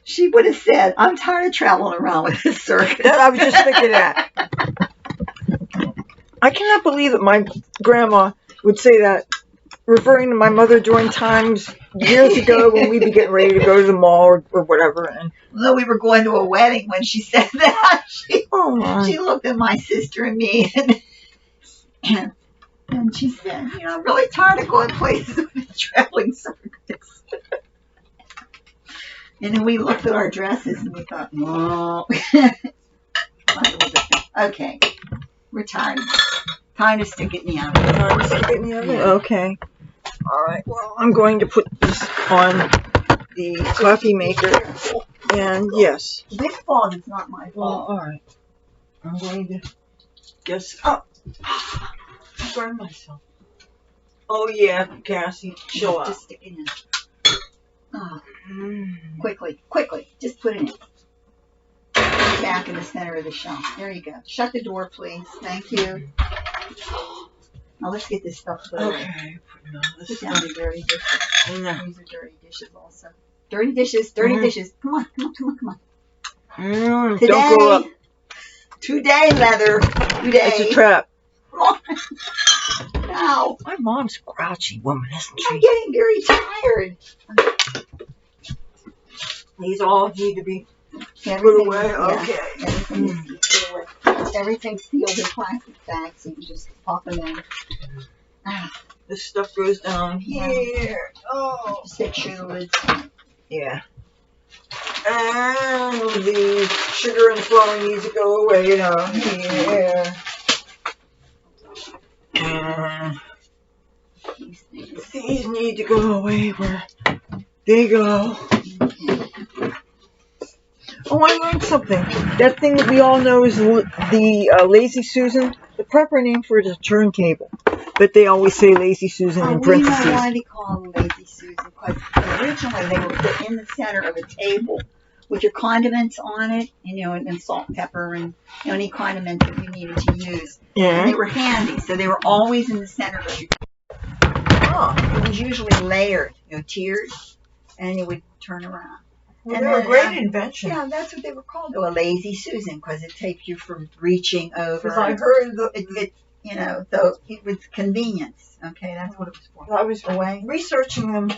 She would have said, "I'm tired of traveling around with this circus." I was just thinking that. I cannot believe that my grandma would say that, referring to my mother during times years ago when we'd be getting ready to go to the mall or whatever. And well, we were going to a wedding when she said that. She looked at my sister and me and she said, "You know, I'm really tired of going places with a traveling circus." And then we looked at our dresses and we thought, "No." Okay, we're tired. Time to stick it in the oven. Time to stick it in the oven? Yeah. Okay. All right. Well, I'm going to put this on the coffee maker. And yes. This fault is not my fault. Well, all right. I'm going to guess. Oh, I burned myself. Oh yeah, Cassie, show up. Just stick it in. Oh. Quickly, just put it in. Back in the center of the shelf. There you go. Shut the door, please. Thank you. Now let's get this stuff put away. Okay. Put down the dirty dishes. Yeah. These are dirty dishes also. Dirty dishes. Come on. Today, don't grow up. Today, Leather. Today. It's a trap. No. My mom's a grouchy woman, isn't she? I'm getting very tired. These all need to be put away. Okay. Everything's sealed in plastic bags, so you just pop them in. This stuff goes down here. Oh. Just make sure the lid's yeah. And the sugar and flour needs to go away down here. And these need to go away where they go. Oh, I learned something. That thing that we all know is the Lazy Susan. The proper name for it is a turntable, but they always say Lazy Susan in parentheses. We know why they call them Lazy Susan, because originally they were put in the center of a table with your condiments on it, and salt, pepper, and any condiments that you needed to use. Yeah. And they were handy, so they were always in the center of your table. Oh. It was usually layered, tiered, and it would turn around. Well, and they're a great invention. Yeah, that's what they were called, though, a Lazy Susan, because it takes you from reaching over. Because I heard so it was convenience. Okay, that's what it was for. I was researching them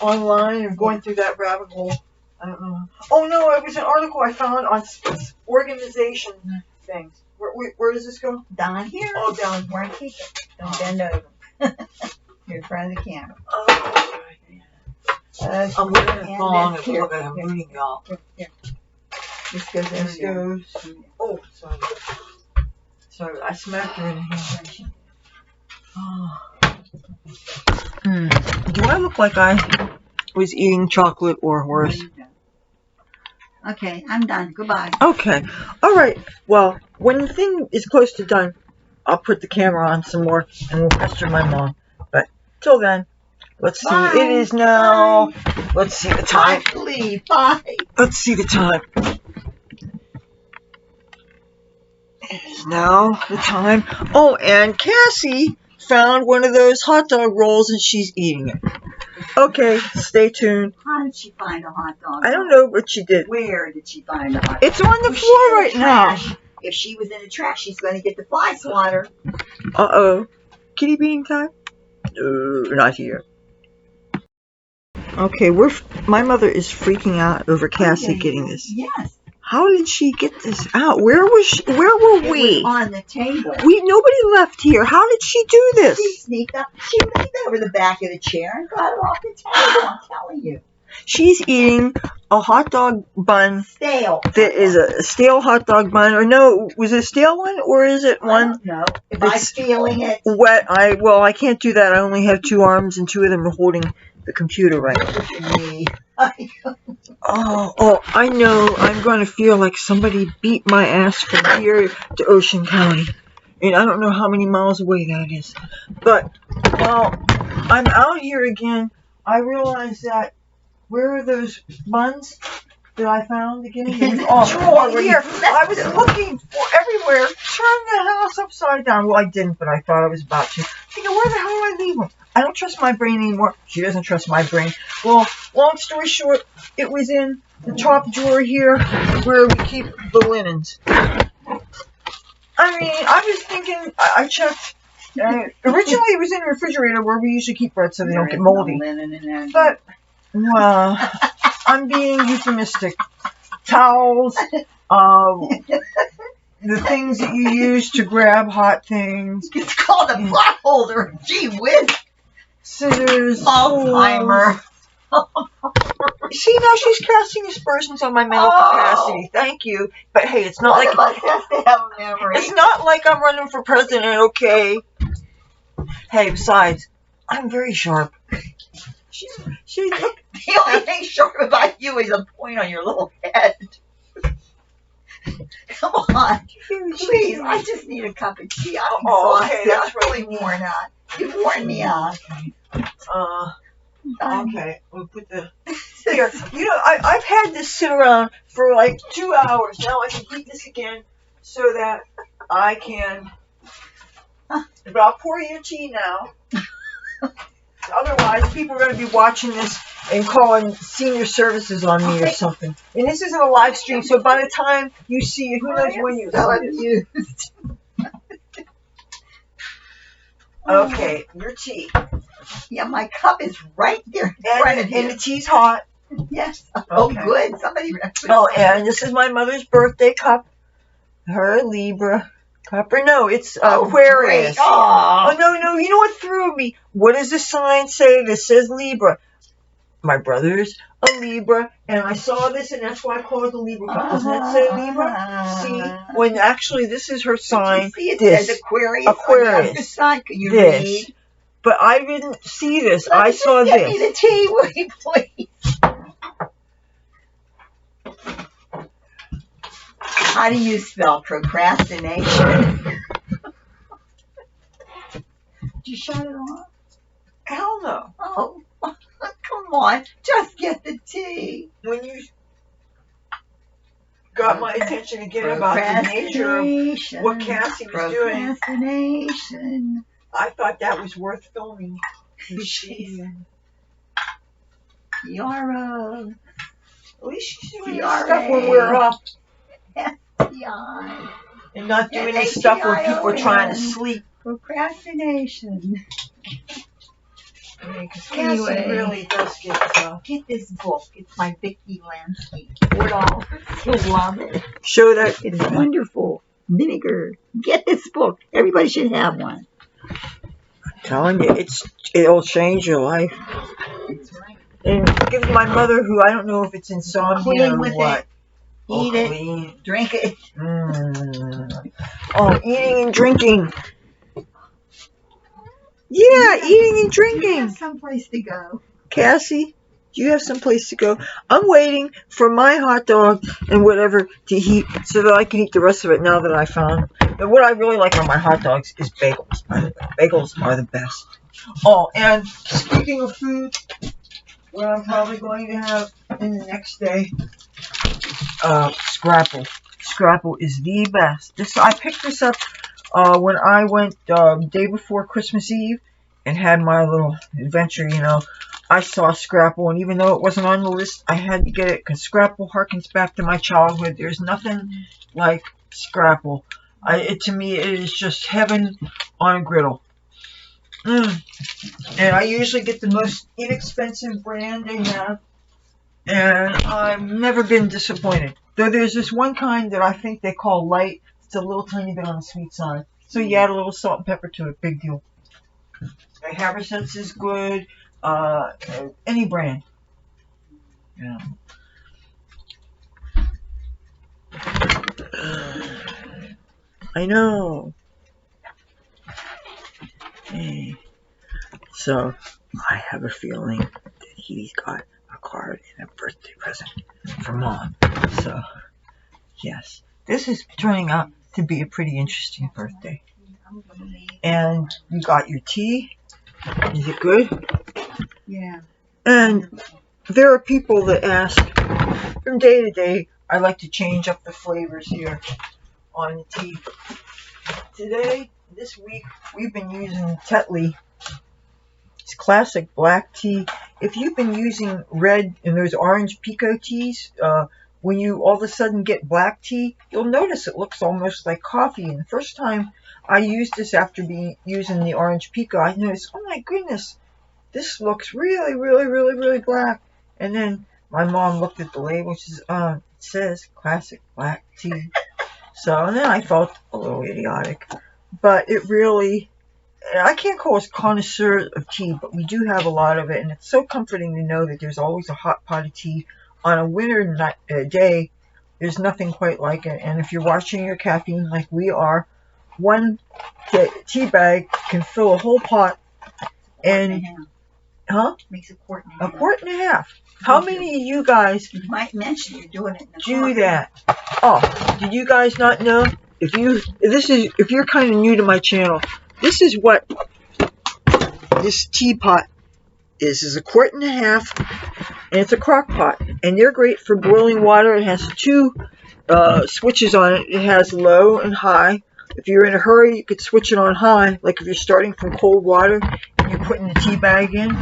online and going through that rabbit hole. I don't know. Oh no, it was an article I found on organization things. Where does this go? Down here. Oh, down. Where I keep it. Don't bend over. You're in front of the camera. Oh, I'm looking at it long. It looks like I'm rooting y'all. Here. This goes in This goes. Oh, sorry. Sorry, I smacked her in the hand. Oh. Do I look like I was eating chocolate or worse? Okay, I'm done. Goodbye. Okay. All right. Well, when the thing is close to done, I'll put the camera on some more and we'll pester my mom. But till then, let's see. Bye. It is now. Bye. Let's see the time. Please. Bye. Let's see the time. It is now the time. Oh, and Cassie found one of those hot dog rolls and she's eating it. Okay, stay tuned. How did she find a hot dog? I don't know what she did. Where did she find a hot dog? It's on the floor right now. If she was in the trash, she's going to get the fly swatter. Uh-oh. Kitty bean time? Not here. Okay, my mother is freaking out over Cassie getting this. Yes. How did she get this out? Where was she? Where were we? It was on the table. Nobody left here. How did she do this? She sneaked up. She leaned over the back of the chair and got it off the table. I'm telling you. She's eating a hot dog bun. Stale. That is a stale hot dog bun. Or no, was it a stale one? Or is it one? I don't know. If I'm feeling it. Wet. I can't do that. I only have 2 arms and 2 of them are holding the computer right now. Oh, I know. I'm going to feel like somebody beat my ass from here to Ocean County. And I don't know how many miles away that is. But while I'm out here again, I realize that where are those buns that I found again? Oh, here. I was looking for everywhere. Turn the house upside down. Well, I didn't, but I thought I was about to. Thinking, where the hell did I leave them? I don't trust my brain anymore. She doesn't trust my brain. Well, long story short, it was in the top drawer here where we keep the linens. I mean, I was thinking, I checked. Originally, it was in the refrigerator where we usually keep bread so they don't get moldy. But, I'm being euphemistic. Towels, the things that you use to grab hot things. It's called a pot holder. Gee whiz. Scissors. Alzheimer. See, now she's casting aspersions on my mental capacity. Thank you. But hey, it's not like it's not like I'm running for president, okay? Hey, besides, I'm very sharp. She's look. The only thing sharp about you is a point on your little head. Come on, please. I just need a cup of tea. I'm exhausted. Okay, that's really worn out. You've worn me out. Okay, we'll put the here. You know, I've had this sit around for like 2 hours. Now I can heat this again so that I can. But I'll pour you tea now. Otherwise, people are going to be watching this and calling senior services on me or something. And this isn't a live stream, so by the time you see it, who knows when you see it. Okay, your tea. Yeah, my cup is right there in front of you. And the tea's hot. Yes. Oh, good. Somebody. Oh, and this is my mother's birthday cup. Her Libra cup. Or no, it's Aquarius. Oh, no. You know what threw me? What does the sign say that says Libra? My brother's a Libra, and I saw this, and that's why I call it the Libra cup. Doesn't it say Libra? See, when actually this is her sign. See, it says Aquarius. Aquarius. Can you read? But I didn't see this. I saw this. Get me the tea, will you, please? How do you spell procrastination? Did you shut it off? Hell no. Oh, come on. Just get the tea. When you got my attention again about the nature of what Cassie was doing, procrastination. I thought that was worth filming. Yara. At least she's doing stuff when we're up. STI. And not doing this stuff where people are trying to sleep. Procrastination. Because Cassie really does get this book. It's my Vicky landscape. $4. You'll love it. Show that. It's wonderful. Vinegar. Get this book. Everybody should have one. Telling you, it'll change your life. That's right. And give my mother, who I don't know if it's insomnia Clean or with what. it. Eat it. Drink it. Oh, eating and drinking. Yeah, eating and You drinking. have someplace to go. Cassie, do you have someplace to go? I'm waiting for my hot dog and whatever to heat so that I can eat the rest of it now that I found. And what I really like on my hot dogs is bagels, by the way. Bagels are the best. Oh, and speaking of food, what I'm probably going to have in the next day, Scrapple. Scrapple is the best. I picked this up when I went day before Christmas Eve and had my little adventure, you know. I saw Scrapple, and even though it wasn't on the list, I had to get it because Scrapple harkens back to my childhood. There's nothing like Scrapple. To me, it is just heaven on a griddle. And I usually get the most inexpensive brand they have, and I've never been disappointed. Though there's this one kind that I think they call light. It's a little tiny bit on the sweet side. So you add a little salt and pepper to it. Big deal. Haversense is good. Any brand. Yeah. I know. Hey. So, I have a feeling that he's got a card and a birthday present for Mom. So, yes. This is turning out to be a pretty interesting birthday. And you got your tea. Is it good? Yeah. And there are people that ask, from day to day, I like to change up the flavors here on the tea. Today, this week, we've been using Tetley. It's classic black tea. If you've been using red and those orange pico teas, when you all of a sudden get black tea, you'll notice it looks almost like coffee. And the first time I used this after using the orange pico, I noticed, oh my goodness, this looks really, really, really, really black. And then my mom looked at the label, and says, it says classic black tea. So and then I felt a little idiotic. But it really, I can't call us connoisseurs of tea, but we do have a lot of it. And it's so comforting to know that there's always a hot pot of tea. On a winter day, there's nothing quite like it. And if you're watching your caffeine like we are, one tea bag can fill a whole pot. And Makes a quart and a half. A quart and a half. How many of you guys You might mention you're doing it in the do that? Oh, did you guys not know? If you're kind of new to my channel, this is what this teapot is a quart and a half, and it's a crock pot, and they're great for boiling water. It has two switches on it. It has low and high. If you're in a hurry, you could switch it on high, like if you're starting from cold water and you're putting the tea bag in.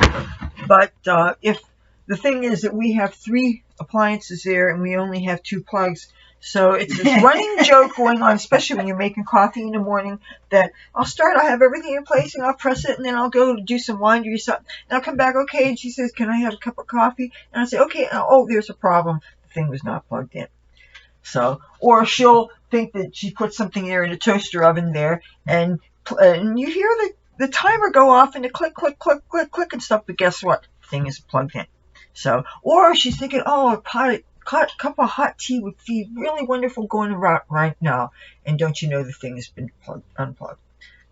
But if the thing is that we have 3 appliances there and we only have 2 plugs, so it's this running joke going on, especially when you're making coffee in the morning, that I have everything in place and I'll press it and then I'll go do some laundry or something. And I'll come back, okay, and she says, can I have a cup of coffee? And I say, okay, oh, there's a problem. The thing was not plugged in. So, or she'll think that she put something there in a toaster oven there, and you hear the timer go off and the click, click, click, click, click and stuff, but guess what? The thing is plugged in. So, or she's thinking, oh, a cup of hot tea would be really wonderful going around right now, and don't you know the thing has been unplugged.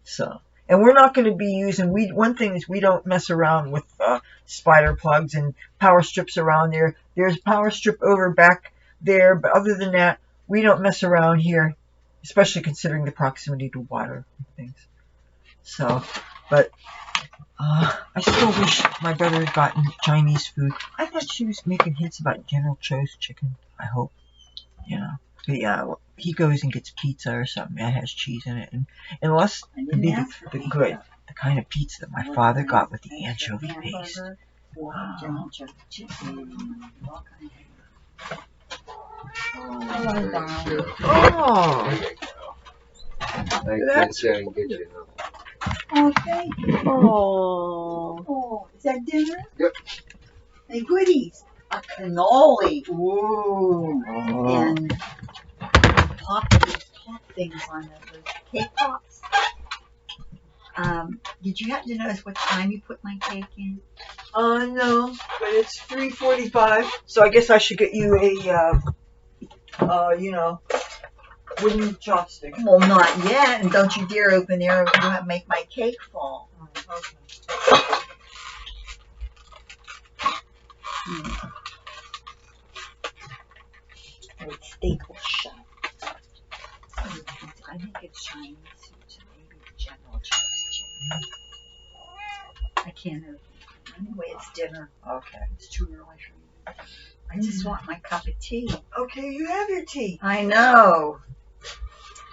So, and we're not going to be using, one thing is we don't mess around with spider plugs and power strips around there. There's a power strip over back there, but other than that, we don't mess around here, especially considering the proximity to water and things. So, but I still wish my brother had gotten Chinese food. I thought she was making hints about General Tso's chicken. I hope, But yeah, he goes and gets pizza or something that has cheese in it, and unless it be the kind of pizza that my father got with the anchovy paste. Oh. That's and get you. Oh, thank you. Oh, is that dinner? Yep. And goodies. A cannoli. Ooh. And topped things on those cake pops. Did you happen to notice what time you put my cake in? No, but it's 3:45, so I guess I should get you a, wooden chopstick. Well, not yet, and don't you dare open there, or you'll make my cake fall. Okay. It's stapled shut. I think it's Chinese, so maybe the general chopstick. I can't open it. Anyway, it's dinner. Okay. It's too early for you. I just want my cup of tea. Okay, you have your tea. I know.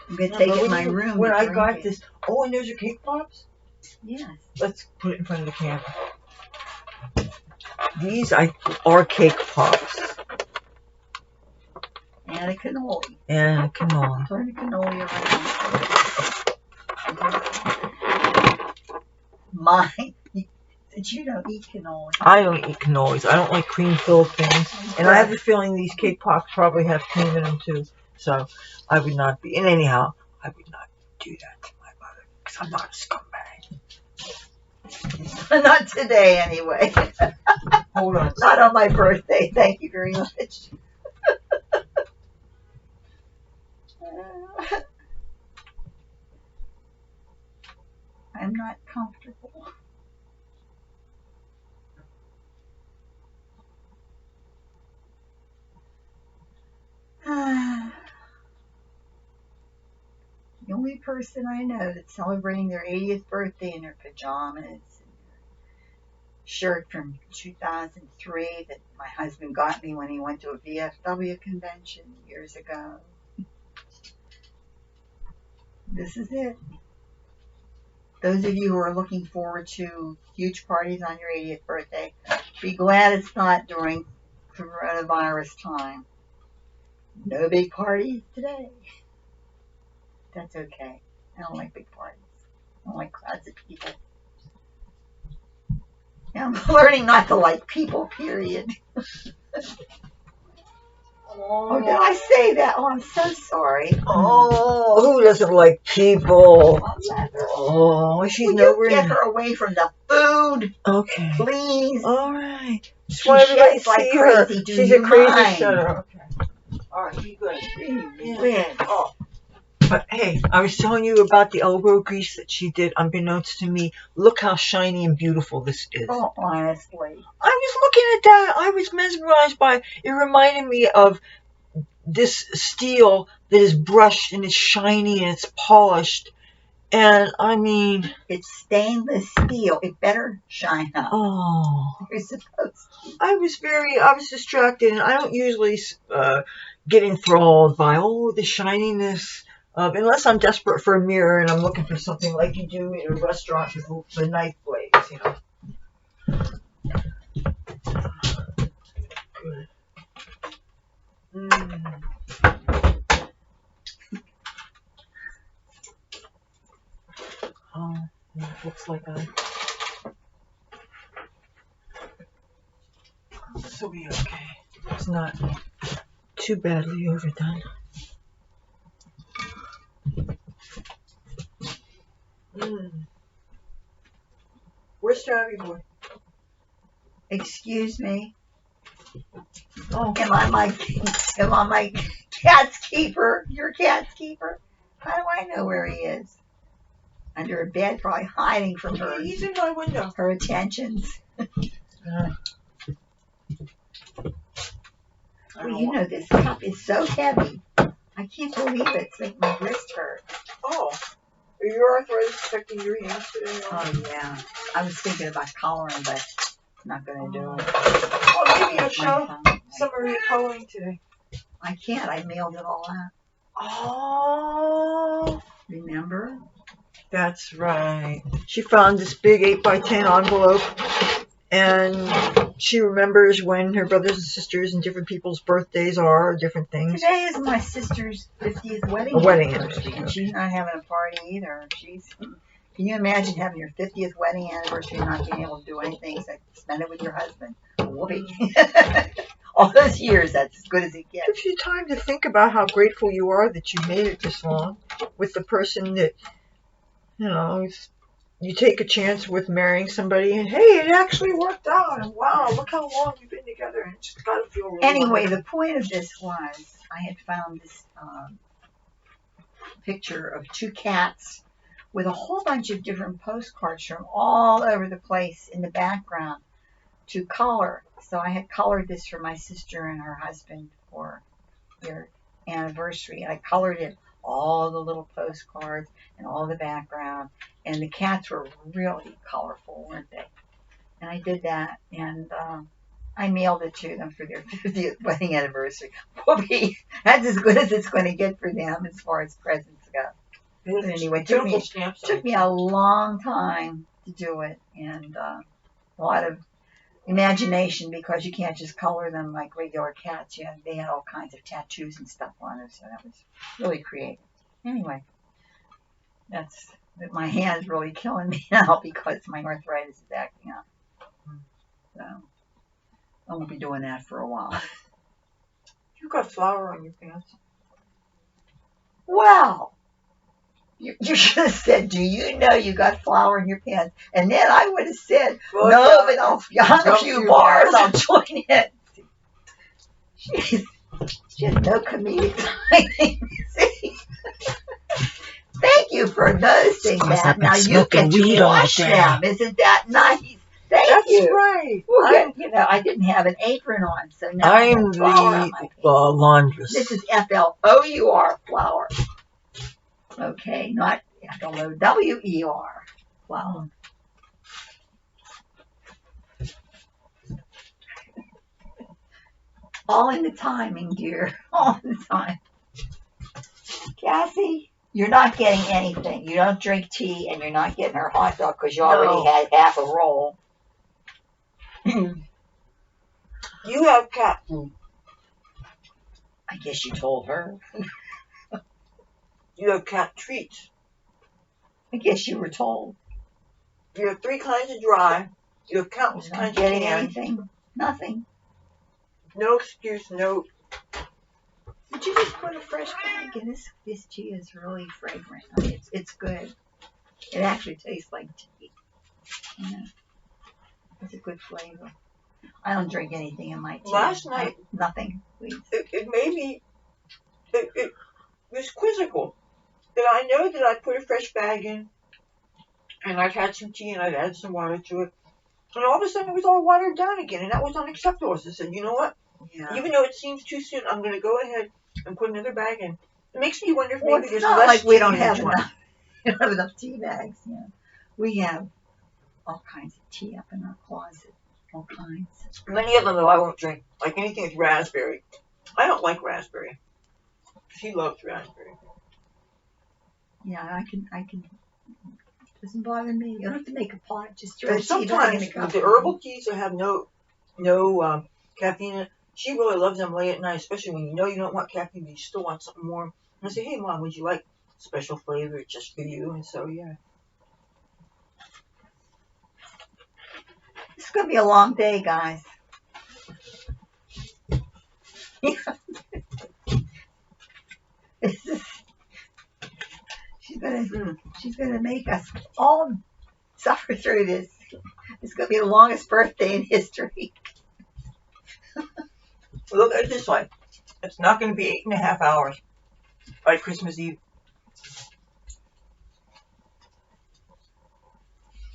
I'm going to take it in my room. When I got this. Oh, and there's your cake pops? Yes. Let's put it in front of the camera. These are cake pops. And a cannoli. And a cannoli. Turn the cannoli around. Mine. Since you don't eat cannoli. I don't eat cannolis. I don't like cream-filled things. And I have a feeling these cake pops probably have cream in them too. So I would not be. And anyhow, I would not do that to my mother. Because I'm not a scumbag. Not today, anyway. Hold on. Not on my birthday. Thank you very much. I'm not comfortable. The only person I know that's celebrating their 80th birthday in their pajamas and their shirt from 2003 that my husband got me when he went to a VFW convention years ago. This is it. Those of you who are looking forward to huge parties on your 80th birthday, be glad it's not during coronavirus time. No big parties today. That's okay. I don't like big parties. I don't like crowds of people. And I'm learning not to like people, period. Oh, did I say that? Oh, I'm so sorry. Oh, who doesn't like people? Leathur. Oh, she's Will nowhere. you get her away from the food? Okay. Please. All right. Just She want everybody to shits like see her. crazy. Do She's you a crazy mind? shutter. Okay. All right, be good. Win. Oh. But hey, I was telling you about the elbow grease that she did, unbeknownst to me. Look how shiny and beautiful this is. Oh, honestly. I was looking at that. I was mesmerized by it. It reminded me of this steel that is brushed and it's shiny and it's polished. And I mean, it's stainless steel. It better shine up. Oh, you're supposed to. I was distracted, and I don't usually get enthralled by the shininess of, unless I'm desperate for a mirror and I'm looking for something like you do in a restaurant with the knife blades, you know. Good. Oh, it looks like this will be okay. It's not too badly overdone. Where's Charlie boy? Excuse me. Oh, am I my cat's keeper? Your cat's keeper? How do I know where he is? Under a bed, probably hiding from her. He's in my window. Her attentions. Well, you know this cup is so heavy. I can't believe it. It's making my wrist hurt. Oh, are your arthritis affecting your hands today? Oh yeah. I was thinking about coloring, but I'm not going to do it. Oh, maybe you'll show some of your coloring today. I can't. I mailed it all out. Oh, remember? That's right. She found this big 8x10 envelope, and she remembers when her brothers and sisters and different people's birthdays are, different things. Today is my sister's 50th wedding anniversary, and she's not having a party either. Can you imagine having your 50th wedding anniversary and not being able to do anything except spend it with your husband? Whoopee. All those years, that's as good as it gets. Gives you time to think about how grateful you are that you made it this long with the person that, you take a chance with marrying somebody and hey, it actually worked out and wow, look how long you've been together and it's got to feel really Anyway, wonderful. the point of this was I had found this picture of two cats with a whole bunch of different postcards from all over the place in the background to color. So I had colored this for my sister and her husband for their anniversary. I colored it, all the little postcards and all the background, and the cats were really colorful, weren't they? And I did that, and I mailed it to them for their 50th wedding anniversary. That's as good as it's going to get for them as far as presents go. But anyway, it took me a long time to do it, and a lot of imagination, because you can't just color them like regular cats. Yeah, they had all kinds of tattoos and stuff on them, so that was really creative. Anyway, my hand's really killing me now because my arthritis is acting up. So I won't be doing that for a while. You got flour on your pants. Well, you should have said, do you know you got flour in your pants? And then I would have said, well, no, but I'll hung a few bars, I'll join it. She has no comedic timing. Thank you for noticing that. Now you get to wash them. Isn't that nice? Thank you. That's right. Well, I didn't have an apron on, so now I'm the laundress. This is Flour, flour. Okay, not Flower. Flour. All in the timing, dear. All in the time. Cassie, you're not getting anything. You don't drink tea, and you're not getting her hot dog because you already had half a roll. You have cat food. I guess you told her. You have cat treats. I guess you were told. You have 3 kinds of dry. You have countless kinds of getting anything. Nothing. No excuse, no. Did you just put a fresh bag in this? This tea is really fragrant. I mean, it's good. It actually tastes like tea. Yeah. It's a good flavor. I don't drink anything in my tea. Last night, nothing, please. It made me. It was quizzical. That I know that I put a fresh bag in, and I've had some tea and I've added some water to it, and all of a sudden it was all watered down again, and that was unacceptable. So I said, you know what? Yeah. Even though it seems too soon, I'm going to go ahead and put another bag in. It makes me wonder if maybe there's less like tea we don't in have each one. We don't have enough tea bags. Yeah, we have all kinds of tea up in our closet. All kinds. Many of them, though, I won't drink. Like anything with raspberry. I don't like raspberry. She loves raspberry. Yeah, I can. It doesn't bother me. You don't have to make a pot. Just throw sometimes with the herbal teas that have no caffeine in it, she really loves them late at night, especially when you know you don't want caffeine, but you still want something more. And I say, hey, Mom, would you like special flavor just for you? And so, yeah. It's going to be a long day, guys. She's gonna make us all suffer through this. It's gonna be the longest birthday in history. Look at it this way. It's not going to be 8.5 hours by Christmas Eve.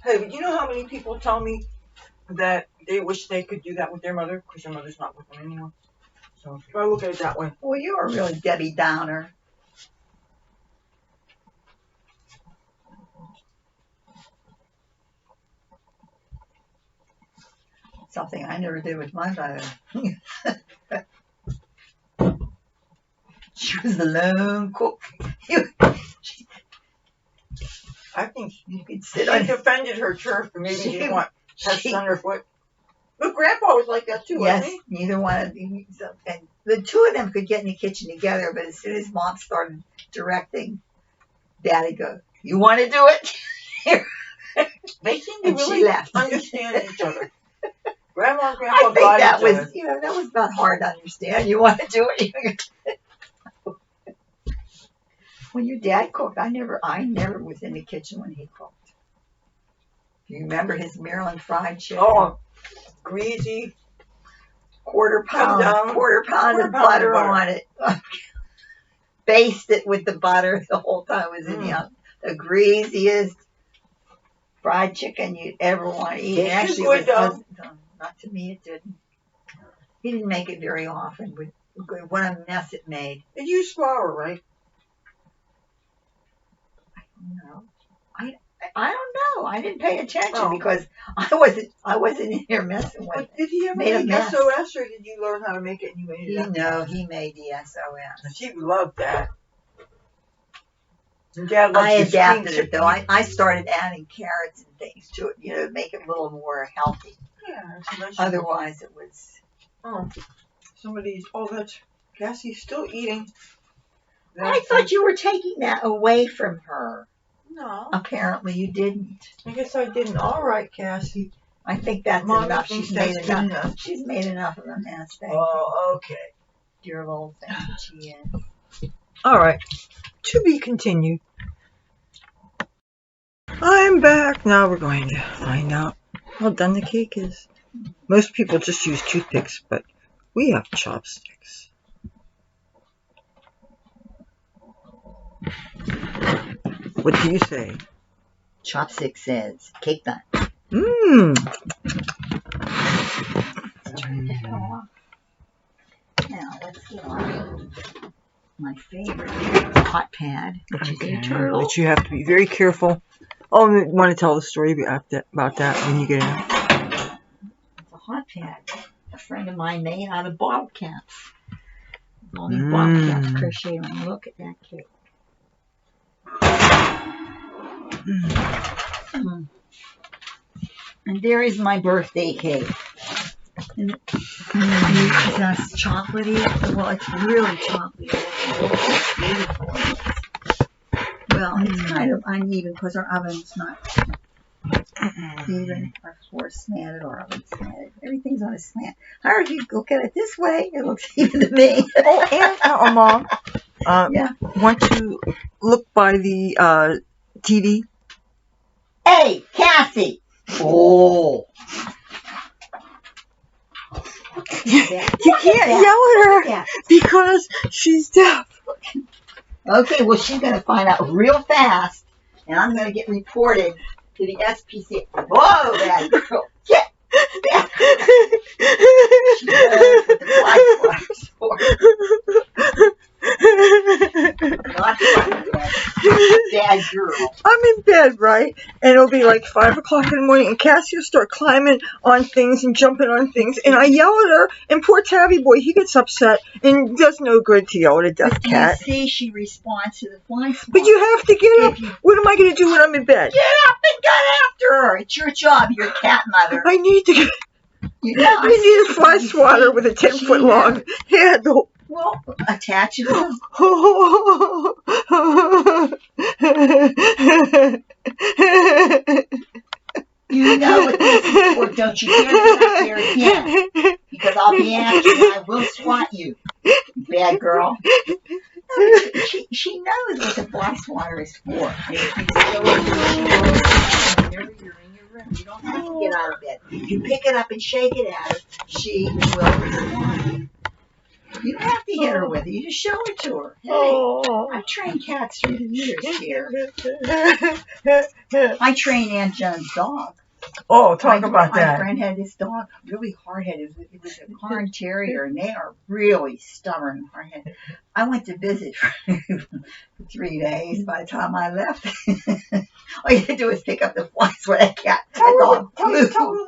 Hey, but you know how many people tell me that they wish they could do that with their mother because their mother's not with them anymore? So if I look at it that way. Well, you are really Debbie Downer. Something I never did with my mother. She was the lone cook. I think you could sit on. She defended her turf, and maybe didn't want pests underfoot. But Grandpa was like that too, wasn't he? Neither one of them. And the two of them could get in the kitchen together, but as soon as Mom started directing, Daddy goes, "You want to do it?" They seem to really understand each other. Grandma and Grandpa I think got that each was, other. that was not hard to understand. You want to do it. When your dad cooked, I never was in the kitchen when he cooked. You remember his Maryland fried chicken? Oh, greasy. Quarter pound of Quarter butter on it. Baste it with the butter the whole time it was in the oven. The greasiest fried chicken you'd ever want to eat. It Actually, was good, not to me, it didn't. He didn't make it very often. What a mess it made. It used flour, right? No, I don't know. I didn't pay attention Oh. because I wasn't in here messing with But did he ever Made a make mess. SOS, or did you learn how to make it and you made it it. up? No, he made the SOS. She loved that. And Dad loved I the adapted spring it though. I started adding carrots and things to it, to make it a little more healthy. Yeah, it's a vegetable. Otherwise, it was. Oh, somebody's. Oh, that's Cassie's still eating. I thought you were taking that away from her. No. Apparently, you didn't. I guess I didn't. All right, Cassie. I think that's Mommy enough. thinks She's that's made good enough. enough. She's made enough of a mess. Oh, okay. Dear little thing that she is. All right. To be continued. I'm back. Now we're going to find out how done the cake is. Most people just use toothpicks, but we have chopsticks. What do you say? Chopstick says cake done. Mmm. Turn it off. Now let's get on my favorite hot pad, which is a turtle. But you have to be very careful. Oh, I want to tell the story about that when you get out. It's a hot pad. A friend of mine made out of bottle caps. All these bottle caps crocheted on. Look at that cake. And there is my birthday cake. And it's chocolatey. Well, it's really chocolatey. It's beautiful. Well, it's kind of uneven because our oven's not even. Our floor's slanted, our oven's slanted. Everything's on a slant. However, if you look at it this way, it looks even to me. Oh, and Mom, yeah. Want to look by the TV? Hey, Cassie! Oh. You can't yell at her because she's deaf. Okay, well, she's going to find out real fast, and I'm going to get reported to the SPCA. Whoa, bad girl. Get back. She knows what the flash for. Not bad girl. I'm in bed, right? And it'll be like 5 o'clock in the morning, and Cassie will start climbing on things and jumping on things, and I yell at her, and poor Tabby boy, he gets upset, and does no good to yell at a deaf cat. You see, she responds to the fly swatter. But you have to get up. What am I going to do when I'm in bed? Get up and get after her. It's your job. You're a cat mother. I need to get... I need a fly swatter with a 10-foot long handle. Well, attach it up. You know what this is for. Don't you dare get up there again. Because I'll be at you and I will swat you. Bad girl. She knows what the fly swatter is for. Whenever you're in your room, you don't have to get out of bed. You pick it up and shake it at her. She will respond. You don't have to hit her with it. You just show it to her. Hey, I've trained cats through the years here. I trained Aunt Joan's dog. Oh, talk about that. My friend had this dog, really hard-headed. It was a Cairn Terrier, and they are really stubborn and hard-headed. I went to visit for 3 days. By the time I left, all you had to do was pick up the flies for that cat. Tell him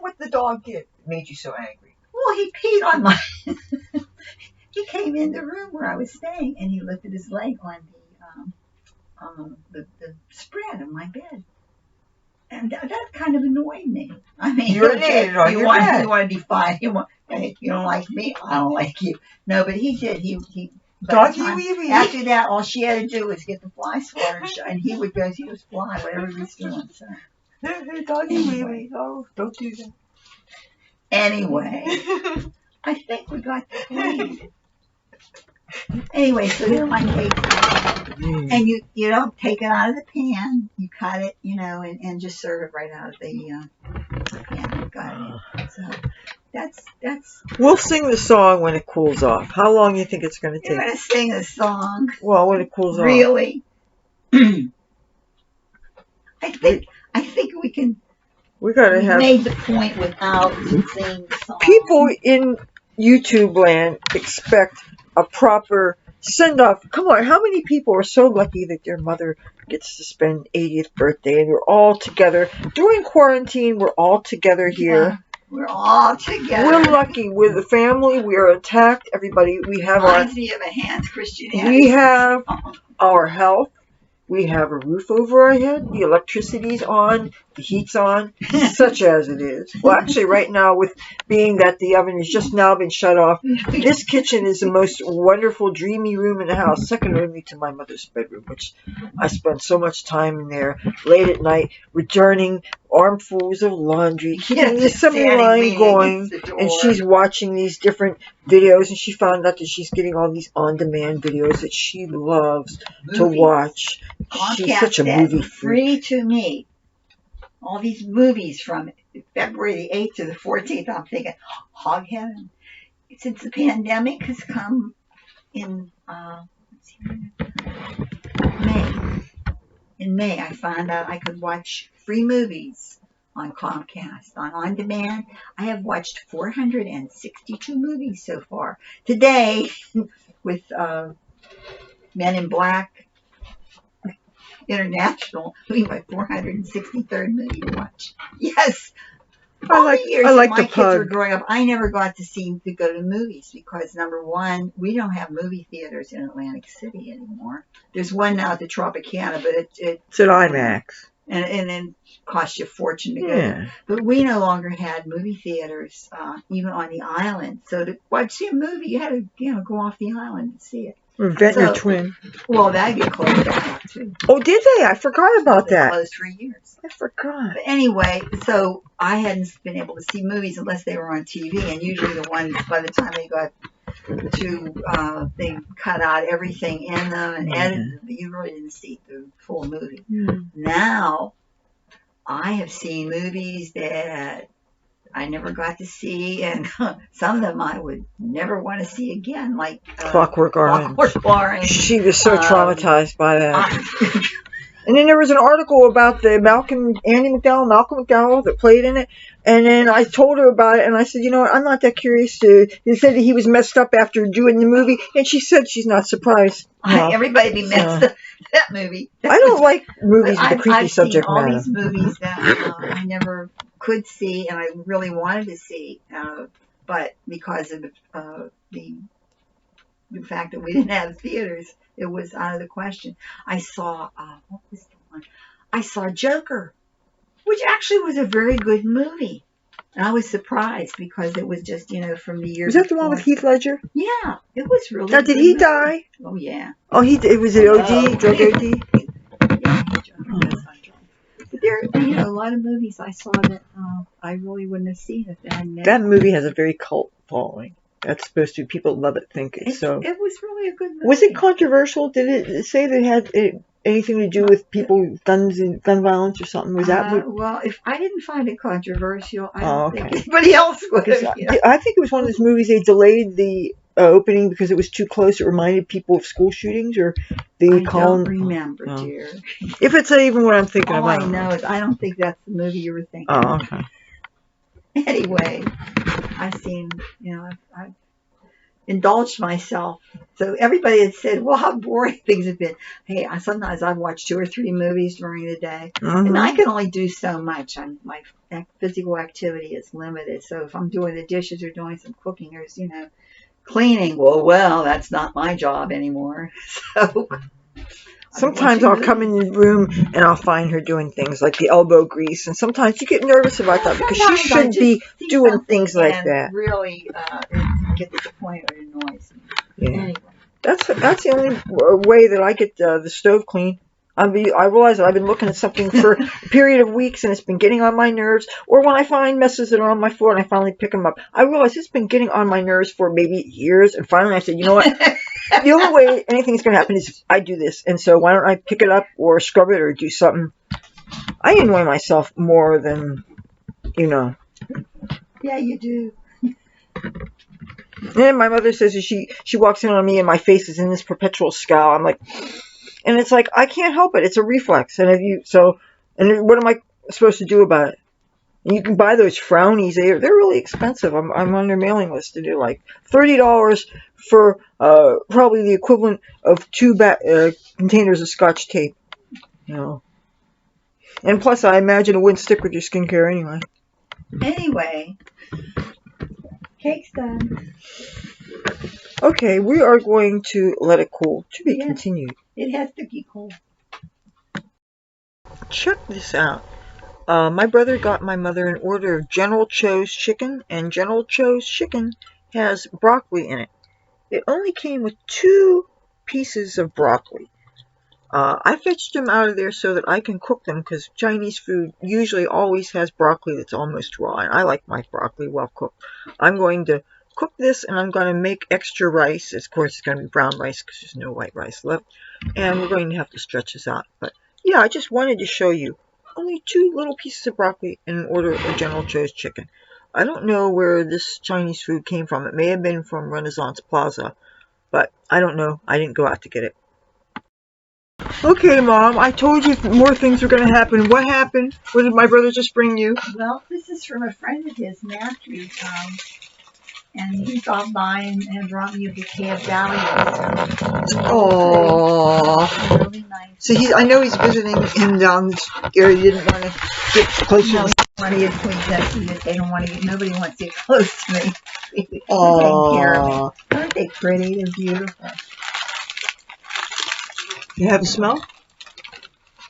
what the dog did. It made you so angry. Well, he peed on my... He came in the room where I was staying, and he lifted his leg on the spread of my bed. And that kind of annoyed me. I mean, you want to be fine. Hey, you don't like me, I don't like you. No, but he did. After that, all she had to do was get the fly swatter, and he would go. He was fly, whatever he was doing. So. Doggy wee wee. Oh, don't do that. Anyway, I think we got the point. Anyway, so here's my cake. And you don't take it out of the pan. You cut it, and just serve it right out of the pan. Got it. So that's. We'll sing the song when it cools off. How long do you think it's going to take? You're going to sing a song. Well, when it cools off. Really? I think we can. We gotta have. Made the point without singing the song. People in YouTube land expect a proper send off. Come on, how many people are so lucky that their mother gets to spend 80th birthday and we're all together during quarantine? We're all together here. Yeah, we're all together. We're lucky. We're the family. We are attacked. Everybody. We have Reminds me of a Hans Christian Andersen. We have our health. We have a roof over our head. The electricity's on. The heat's on. Such as it is. Well, actually, right now, with being that the oven has just now been shut off, this kitchen is the most wonderful, dreamy room in the house, second only to my mother's bedroom, which I spend so much time in there late at night, returning armfuls of laundry, keeping the assembly line going, and she's watching these different videos, and she found out that she's getting all these on-demand videos that she loves to watch. She's such a movie freak. Free to me. All these movies from February the 8th to the 14th, I'm thinking, hog heaven. Since the pandemic has come in May, I found out I could watch free movies on Comcast. On demand, I have watched 462 movies so far. Today, with Men in Black International, we my 463rd movie to watch. Yes. I like my kids were growing up, I never got to go to movies because, number one, we don't have movie theaters in Atlantic City anymore. There's one now at the Tropicana, but it's an IMAX. And it costs you a fortune to go. But we no longer had movie theaters, even on the island. So to see a movie, you had to go off the island to see it. Or Ventnor Twin. Well, that get closed down too. Oh, did they? I forgot about that. Closed for years. I forgot. But anyway, so I hadn't been able to see movies unless they were on TV, and usually the ones by the time they got to they cut out everything in them and edited them, but you really didn't see the full movie. Now I have seen movies that I never got to see, and some of them I would never want to see again, like Clockwork Orange. She was so traumatized by that. And then there was an article about the Malcolm McDowell that played in it. And then I told her about it, and I said, I'm not that curious to. They said that he was messed up after doing the movie, and she said she's not surprised. Everybody be messed up. That movie. I don't like movies with a creepy subject matter. I've seen all these movies that I never could see, and I really wanted to see, but because of the fact that we didn't have theaters, it was out of the question. I saw what was the one? I saw Joker, which actually was a very good movie. And I was surprised because it was just, from the year. Was that the one with Heath Ledger? Yeah, it was really. Now, did he die? Oh yeah. Oh, it was an OD, drug OD. Yeah, but there, a lot of movies I saw that I really wouldn't have seen if I hadn't. That movie has a very cult following. That's supposed to. People love it, think it. So it was really a good movie. Was it controversial? Did it say that it had anything to do with people, guns and gun violence or something? Was that? Well, if I didn't find it controversial, I don't think anybody else would. I think it was one of those movies they delayed the opening because it was too close. It reminded people of school shootings, or they I don't remember, dear. If it's even what I'm thinking about. All I know is I don't think that's the movie you were thinking. Oh, okay. Anyway, I've seen, I've indulged myself. So everybody had said, well, how boring things have been. Hey, sometimes I watch 2 or 3 movies during the day, and I can only do so much. My physical activity is limited. So if I'm doing the dishes or doing some cooking or, cleaning, well, that's not my job anymore. So sometimes I'll come in the room and I'll find her doing things like the elbow grease, and sometimes you get nervous about that because she should be doing things like that. Really, it gets to the point where it annoys me. Yeah. Anyway. That's the only way that I get the stove clean. I realize that I've been looking at something for a period of weeks and it's been getting on my nerves. Or when I find messes that are on my floor and I finally pick them up, I realize it's been getting on my nerves for maybe years. And finally I said, you know what? The only way anything's going to happen is if I do this. And so why don't I pick it up or scrub it or do something? I annoy myself more than, you know. Yeah, you do. And my mother says she walks in on me and my face is in this perpetual scowl. I'm like, and it's like, I can't help it. It's a reflex. And what am I supposed to do about it? And you can buy those frownies. They're really expensive. I'm on their mailing list to do like $30 for probably the equivalent of 2 containers of Scotch tape. You know. And plus, I imagine it wouldn't stick with your skincare anyway. Anyway, cake's done. Okay, we are going to let it cool. To be continued. It has to be cool. Check this out. My brother got my mother an order of General Cho's chicken, and General Cho's chicken has broccoli in it. It only came with 2 pieces of broccoli. I fetched them out of there so that I can cook them because Chinese food usually always has broccoli that's almost raw, and I like my broccoli well cooked. I'm going to cook this, and I'm going to make extra rice. Of course, it's going to be brown rice because there's no white rice left, and we're going to have to stretch this out. But yeah, I just wanted to show you only 2 little pieces of broccoli in an order of General Cho's chicken. I don't know where this Chinese food came from. It may have been from Renaissance Plaza, but I don't know. I didn't go out to get it. Okay, Mom, I told you more things were going to happen. What happened? What did my brother just bring you? Well, this is from a friend of his, Matthew, and he dropped by and brought me a bouquet of dahlias. Aww. Really nice. So I know he's visiting him down this area. You didn't want to get closer. No, nobody wants to get close to me. Aww. Aren't they pretty? They're beautiful. You have a smell?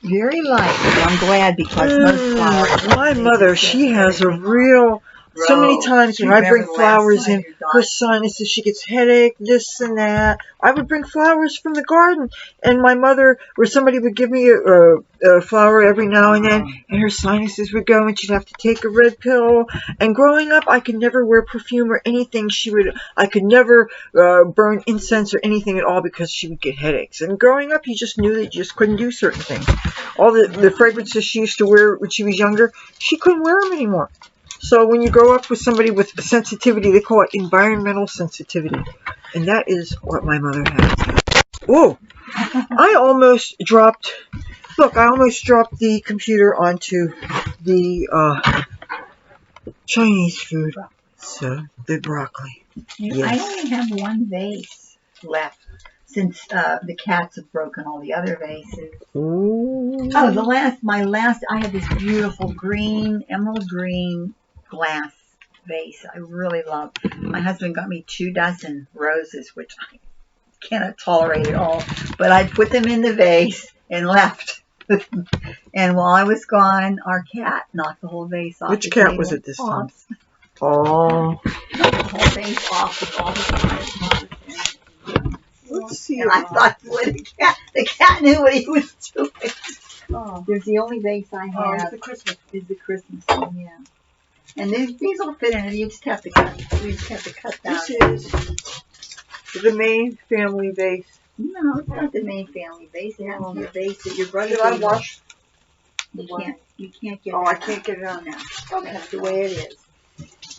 Very light, but I'm glad because most flowers. My mother, she has a real. So many times when I bring flowers in, her sinuses, she gets headache, this and that. I would bring flowers from the garden, and my mother, or somebody would give me a flower every now and then, and her sinuses would go, and she'd have to take a red pill. And growing up, I could never wear perfume or anything. I could never burn incense or anything at all because she would get headaches. And growing up, you just knew that you just couldn't do certain things. All the fragrances she used to wear when she was younger, she couldn't wear them anymore. So when you grow up with somebody with sensitivity, they call it environmental sensitivity. And that is what my mother had. Whoa! I almost dropped the computer onto the Chinese food. So, the broccoli. Yes. I only have 1 vase left since the cats have broken all the other vases. Ooh. Oh, I have this beautiful emerald green glass vase I really love. My husband got me 2 dozen roses, which I cannot tolerate at all, but I put them in the vase and left. And while I was gone, our cat knocked the whole vase off. Which cat was it this time? Oh. The whole vase off with all the flowers. Let's see. And I thought, boy, the cat knew what he was doing. Oh. There's the only vase I have. It's the Christmas. Is the Christmas one, yeah. And these will fit in it. You just have to cut. That. This is the main family vase. No, it's not the main family vase. It has to be a vase that your brother. Should I wash? You can't get. Oh, I can't get it out now. Okay. That's the way it is.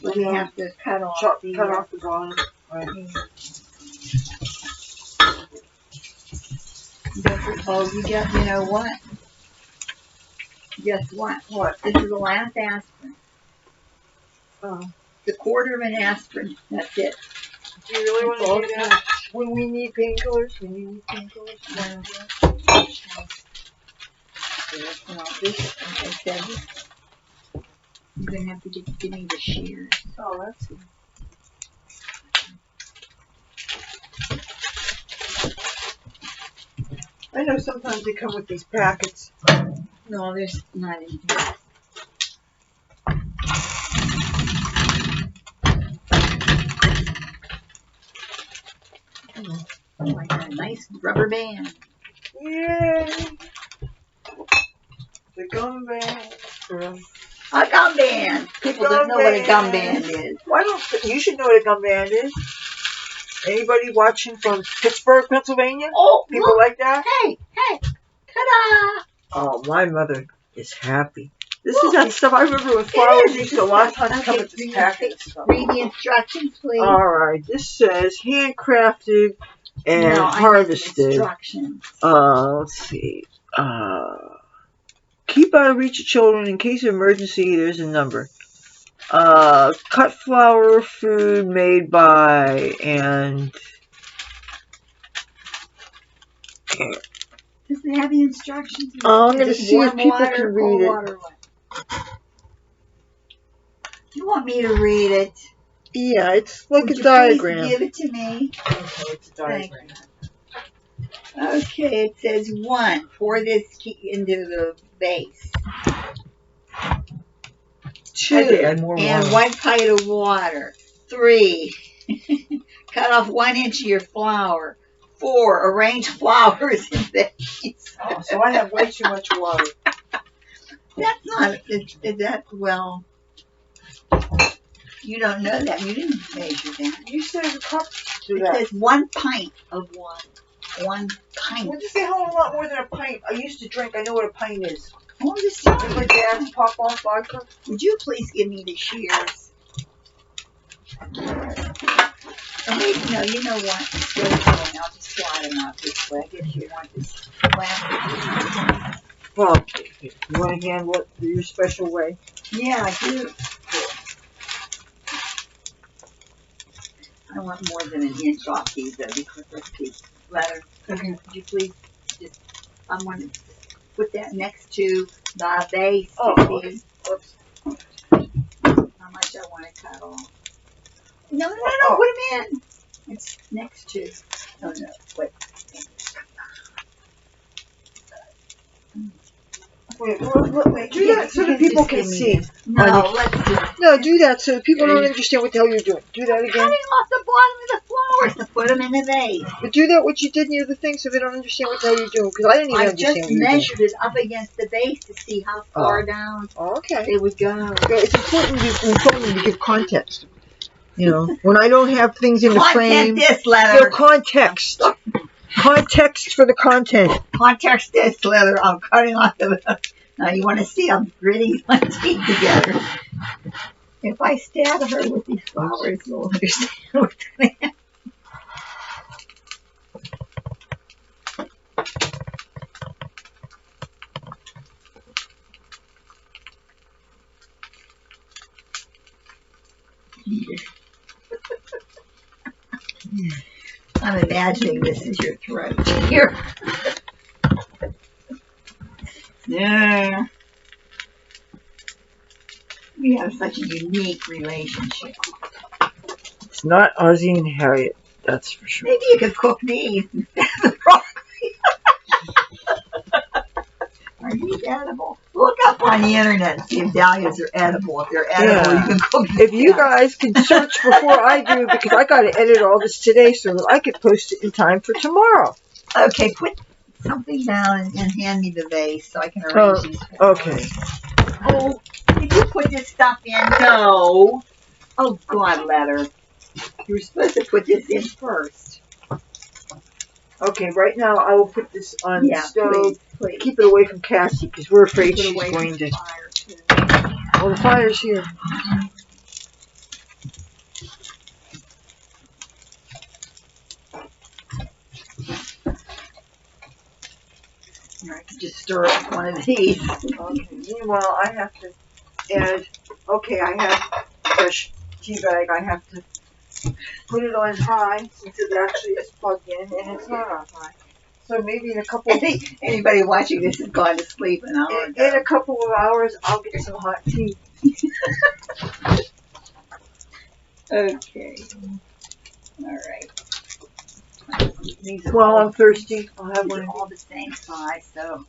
But we have to cut off off the bottom. Right. Oh, you know what? Guess what? What? This is the last aspirin. Oh. The 1/4 of an aspirin. That's it. Do you really want to do that? When we need painkillers? When you need painkillers? Well, this, like I said, you're going to have to give me the shears. Oh, that's good. I know sometimes they come with these packets. No, there's not in here. Oh, I got a nice rubber band. Yay! a gum band. A gum band. People don't know what a gum band is. Why don't you should know what a gum band is? Anybody watching from Pittsburgh, Pennsylvania? Oh, People look. like that? Hey, ta-da! Oh, my mother is happy. This is that stuff I remember with flowers. Used to a lot of times come with this packet of stuff. Read the instructions, please. All right, this says handcrafted and harvested. Instructions. Let's see. Keep out of reach of children in case of emergency. There's a number. Cut flour, food made by, and Does it have the instructions? I'm going to see if people can read it. You want me to read it? Yeah, it's like Would a diagram. Please give it to me. Okay, it's a diagram. Okay, it says 1. Pour this key into the base. 2. And 1 pint of water. 3. Cut off 1 inch of your flour. 4. Arrange flowers in base. Oh, so I have way too much water. That's not, is that, well, you don't know that. You didn't measure that. You said a cup to It that. says 1 pint of water. 1 pint. Would you say a whole lot more than a pint? I used to drink. I know what a pint is. Oh, this Remember Dad's pop-off vodka? Would you please give me the shears? And maybe, no, you know what? Still going. I'll just slide them out this way. I guess you want this flat. Well, you want to handle it your special way? Yeah, I do. I want more than an inch off these, though, because let's see. Leather. Okay. Could you please just, I want to put that next to the base. Oh, okay. Oops. How much I want to cut off. No, put them in. It's next to. Oh, no, wait. Wait, do that so that people can see. No, let's do it. No, do that so that people don't understand what the hell you're doing. Do that again. Cutting off the bottom of the flowers to put them in the vase. But do that what you did near the thing so they don't understand what the hell you're doing. Because I didn't even understand just what you were doing. measured it up against the base to see how far down Okay. they would go. It's important to give context. You know, when I don't have things in the frame. This leather. Context. Context for the content. Context this leather. I'm cutting off the. Now you want to see? I'm gritting my teeth together. If I stab her with these flowers, you'll understand what's going to happen. I'm imagining this is your throat here. Yeah. We have such a unique relationship. It's not Ozzy and Harriet, that's for sure. Maybe you could cook these instead of the broccoli. Are these edible? Look up on the internet and see if dahlias are edible. If they're edible, you can cook them. If you guys can search before I do, because I got to edit all this today so that I could post it in time for tomorrow. Okay, put something down and hand me the vase so I can arrange these. Okay. Oh, did you put this stuff in? No. Oh, God, Leather. You were supposed to put this in first. Okay, right now I will put this on the stove. Please. Keep it away from Cassie because we're afraid she's going to. Fire too. Oh, the fire's here. I can just stir up one of these. Okay, meanwhile I have to add, I have fresh tea bag. I have to put it on high since it actually is plugged in and it's not on high. So maybe in a couple of Anybody watching this has gone to sleep an hour ago. In a couple of hours I'll get some hot tea. Okay. Alright. Well, I'm thirsty. I'll have one. All the same size, so.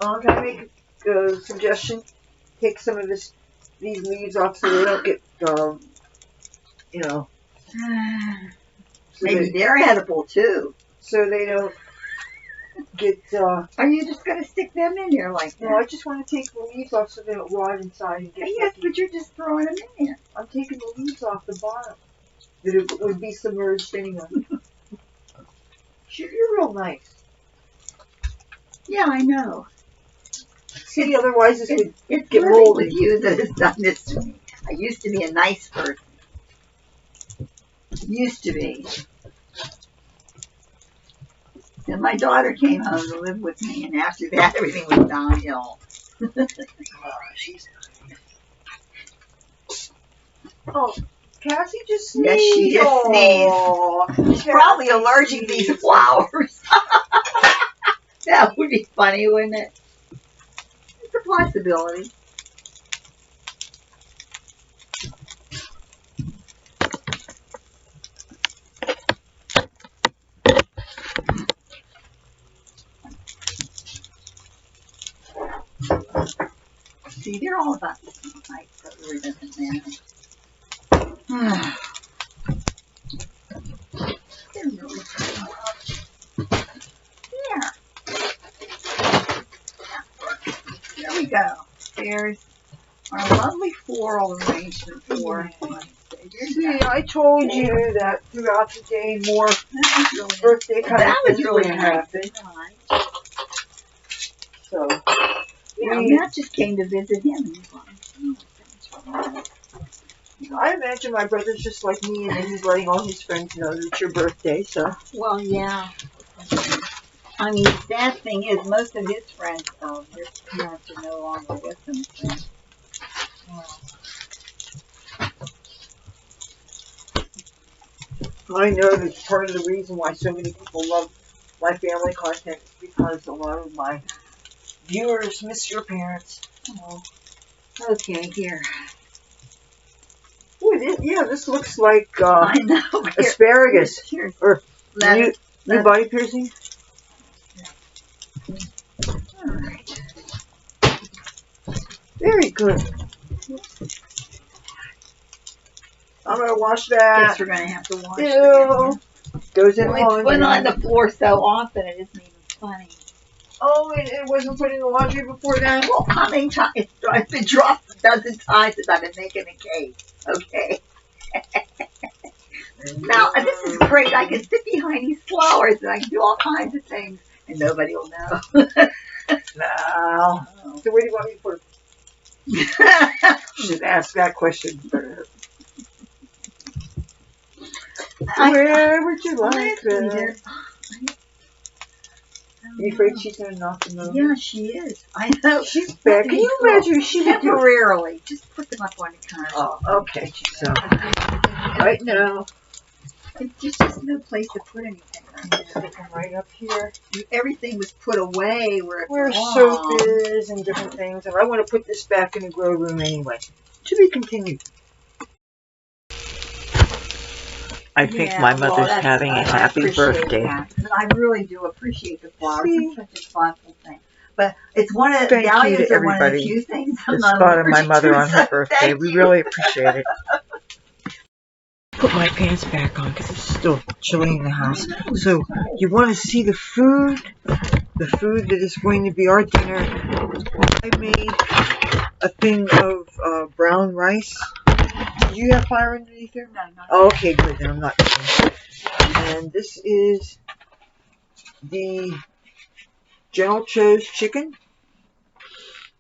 I'm going to make a suggestion. Take some of these leaves off so they don't get, Maybe they're edible too. So they don't, get, Are you just going to stick them in there like that? no, I just want to take the leaves off so they don't rot inside and get Yes, sticky. but you're just throwing them in there. I'm taking the leaves off the bottom. That it would be submerged anyway. You're real nice. Yeah, I know. See, otherwise this would It's get living moldy. with you that has done this to me. I used to be a nice person. Used to be. Then my daughter came home to live with me, and after that, everything was downhill. Oh, Cassie just sneezed. Yes, she just sneezed. She's probably allergic to these flowers. That would be funny, wouldn't it? It's a possibility. See, they're all about the same height, so it really doesn't matter. They're really there we go. There's our lovely floral arrangement for See, I told you that throughout the day more birthday kind that of was really things would nice. happen. So, Yeah, Matt just came to visit him. I imagine my brother's just like me, and then he's letting all his friends know that it's your birthday. So, well, yeah. I mean, the sad thing is, most of his friends, their parents are no longer with them. So. I know that part of the reason why so many people love my family content is because a lot of my viewers miss your parents. Oh. Okay, here. Ooh, this looks like I know. asparagus. Here. Or Leather. new body piercing. All right. Very good. I'm gonna wash that. Guess we're gonna have to wash Ew. Goes in It's put on laundry. the floor so often it isn't even funny. Oh, it wasn't put in the laundry before that? Well, how many times? It's been dropped a dozen times since I've been making a cake. Okay. Now, this is great. I can sit behind these flowers and I can do all kinds of things and nobody will know. No. So where do you want me to put it? Should ask that question first. Where would you like it? Are you afraid she's going to knock them over? Yeah, she is. I know. She's back. Can you imagine if she had to... Temporarily. Just put them up on the counter. Oh, okay. So, right now, there's just no place to put anything right now. Stick them right up here. Everything was put away where soap is and different things. And I want to put this back in the grow room anyway. To be continued. I think my mother's having a happy birthday. That. I really do appreciate the flowers. It's such a thoughtful thing. But it's one of the values are one of the few things I'm not thought of my mother on her so birthday. We really appreciate it. Put my pants back on because it's still chilly in the house. So you want to see the food? The food that is going to be our dinner. I made a thing of brown rice. Do you have fire underneath there? No, not oh, okay, good. Then I'm not cooking. And this is the General Cho's chicken.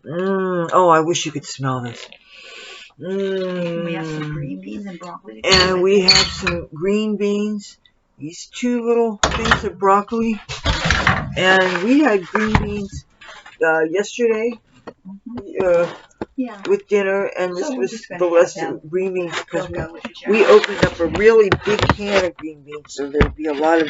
Oh, I wish you could smell this. We have some green beans and broccoli. And we have some green beans. These two little things of broccoli. And we had green beans yesterday. With dinner, and this was the rest of green beans because we opened up a really big can of green beans, so there'd be a lot of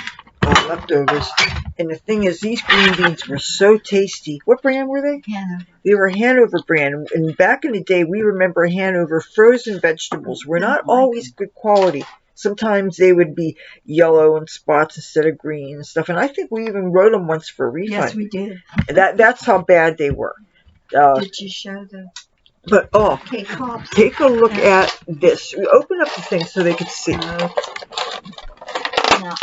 leftovers. And the thing is, these green beans were so tasty. What brand were they? Hanover. They were Hanover brand. And back in the day, we remember Hanover frozen vegetables were not always good quality. Sometimes they would be yellow in spots instead of green and stuff. And I think we even wrote them once for a refund. Yes, we did. That's how bad they were. Did you show the... But, take a look at this. We open up the thing so they could see. Now,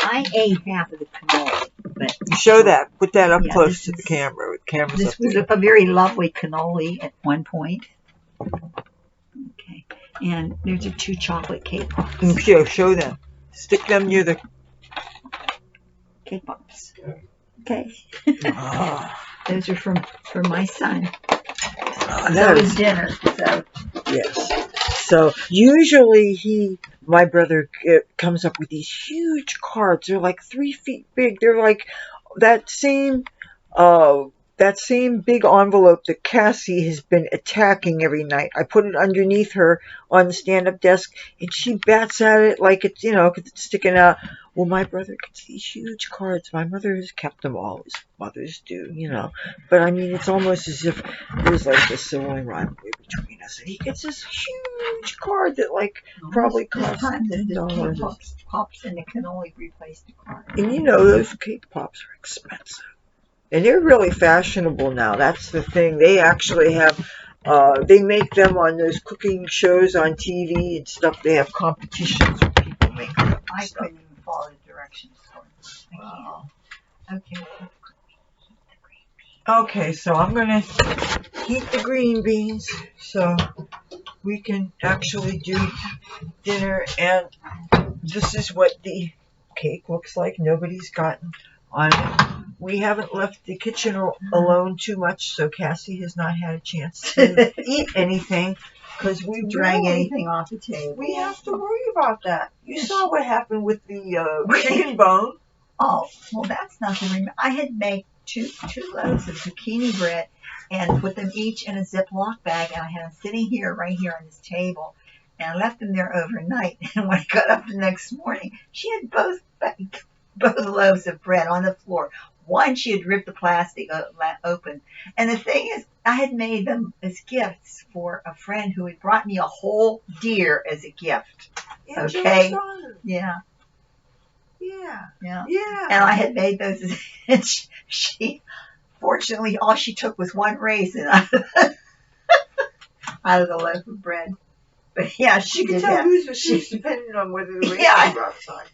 I ate half of the cannoli. But Show that. Put that up Yeah, close this to the is- camera. With cameras this up was there. a very lovely cannoli at one point. Okay, and there's your 2 chocolate cake pops. Show them. Stick them near the. Cake pops. Okay, Ah, those are from my son. that That is- was dinner. So Yes. So usually my brother comes up with these huge cards. They're like 3 feet big. They're like that same big envelope that Cassie has been attacking every night. I put it underneath her on the stand-up desk, and she bats at it like it's, 'cause it's sticking out. Well, my brother gets these huge cards. My mother has kept them all, as mothers do, But I mean, it's almost as if there's like this sibling rivalry between us. And he gets this huge card that probably costs sometimes the $10. cake pops and the cannoli replaced the card. And those cake pops are expensive. And they're really fashionable now. That's the thing. They actually have, they make them on those cooking shows on TV and stuff. They have competitions where people make them. I couldn't even follow the directions for it. Wow. Okay. Okay, so I'm going to heat the green beans so we can actually do dinner. And this is what the cake looks like. Nobody's gotten on it. We haven't left the kitchen alone too much, so Cassie has not had a chance to eat anything because we Drag anything off the table. We have to worry about that. You saw what happened with the chicken bone. Oh, well, that's nothing. I had made two loaves of zucchini bread and put them each in a Ziploc bag, and I had them sitting right here on this table, and I left them there overnight. And when I got up the next morning, she had both loaves of bread on the floor. One, she had ripped the plastic open. And the thing is, I had made them as gifts for a friend who had brought me a whole deer as a gift. Okay? Yeah. Yeah. And I had made those. And she fortunately, all she took was one raisin out of the loaf of bread. But yeah, she could did tell that. who's depending on whether the raisins were outside.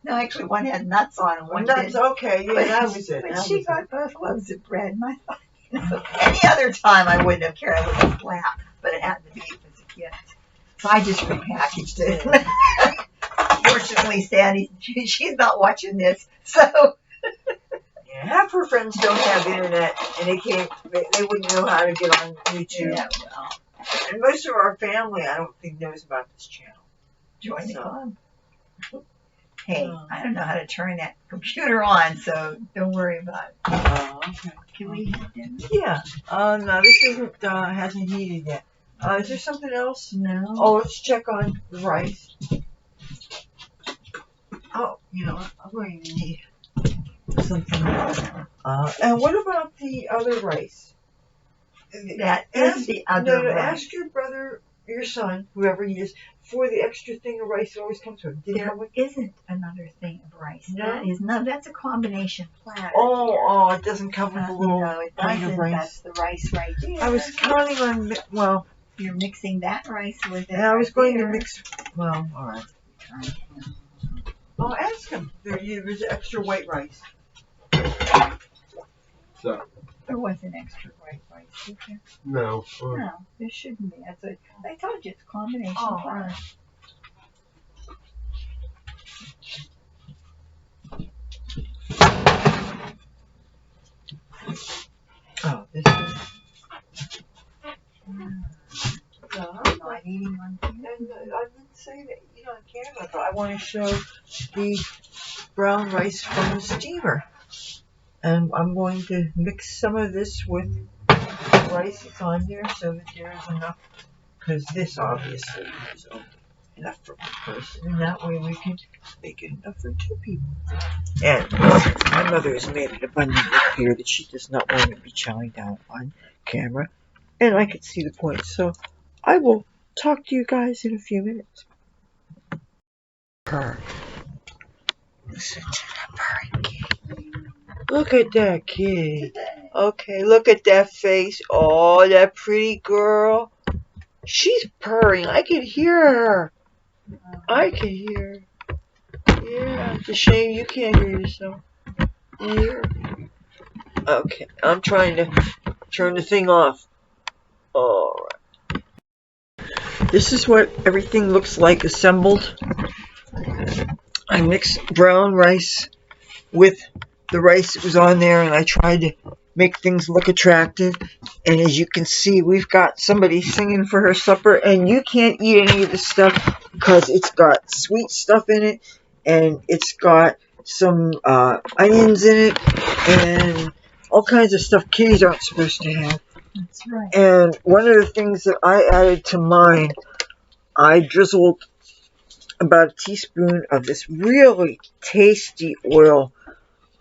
No, actually, one had nuts on and one nuts, didn't. okay, yeah, that was it. But she got both loaves of bread, and I thought, any other time I wouldn't have cared. I would have laughed, but it happened to be as a gift. So I just repackaged it. Fortunately, Sandy, she's not watching this, so. Yeah, half her friends don't have internet, and they wouldn't know how to get on YouTube. Yeah, well. And most of our family, I don't think, knows about this channel. Join the club. Hey, I don't know how to turn that computer on, so don't worry about it. Okay. Can we have dinner? Yeah. No, this hasn't heated yet. Is there something else? No. Oh, let's check on the rice. Oh, you know what? I'm going to need something. And what about the other rice? That is the other rice. Ask your brother, your son, whoever he is, for the extra thing of rice that always comes with it. There isn't another thing of rice. No? That's a combination platter. Oh, it doesn't come with a little No, it plate doesn't. of rice. That's the rice right there. I was counting on, well. You're mixing that rice with it. And I was going there. to mix, well, all right. I'll ask him. There's extra white rice. So, There wasn't extra white rice, was there? no. No, there shouldn't be. I told you it's a combination platter. Oh, this is. I'm not eating one. And I didn't say that, on camera, but I want to show the brown rice from the steamer. And I'm going to mix some of this with the rice that's on there so that there is enough, because this obviously is only enough for one person, and that way we can make it enough for 2 people. And my mother has made it abundantly clear that she does not want to be chowing down on camera, and I can see the point, so I will talk to you guys in a few minutes. Purr. Listen to that purring kid. Look at that kid. Okay, look at that face. Oh, that pretty girl. She's purring. I can hear her. I can hear her. Yeah, it's a shame you can't hear yourself. here. Okay, I'm trying to turn the thing off. Alright. This is what everything looks like assembled. I mixed brown rice with the rice that was on there, and I tried to make things look attractive. And as you can see, we've got somebody singing for her supper, and you can't eat any of this stuff because it's got sweet stuff in it, and it's got some onions in it, and all kinds of stuff kitties aren't supposed to have. That's right. And one of the things that I added to mine, I drizzled about a teaspoon of this really tasty oil.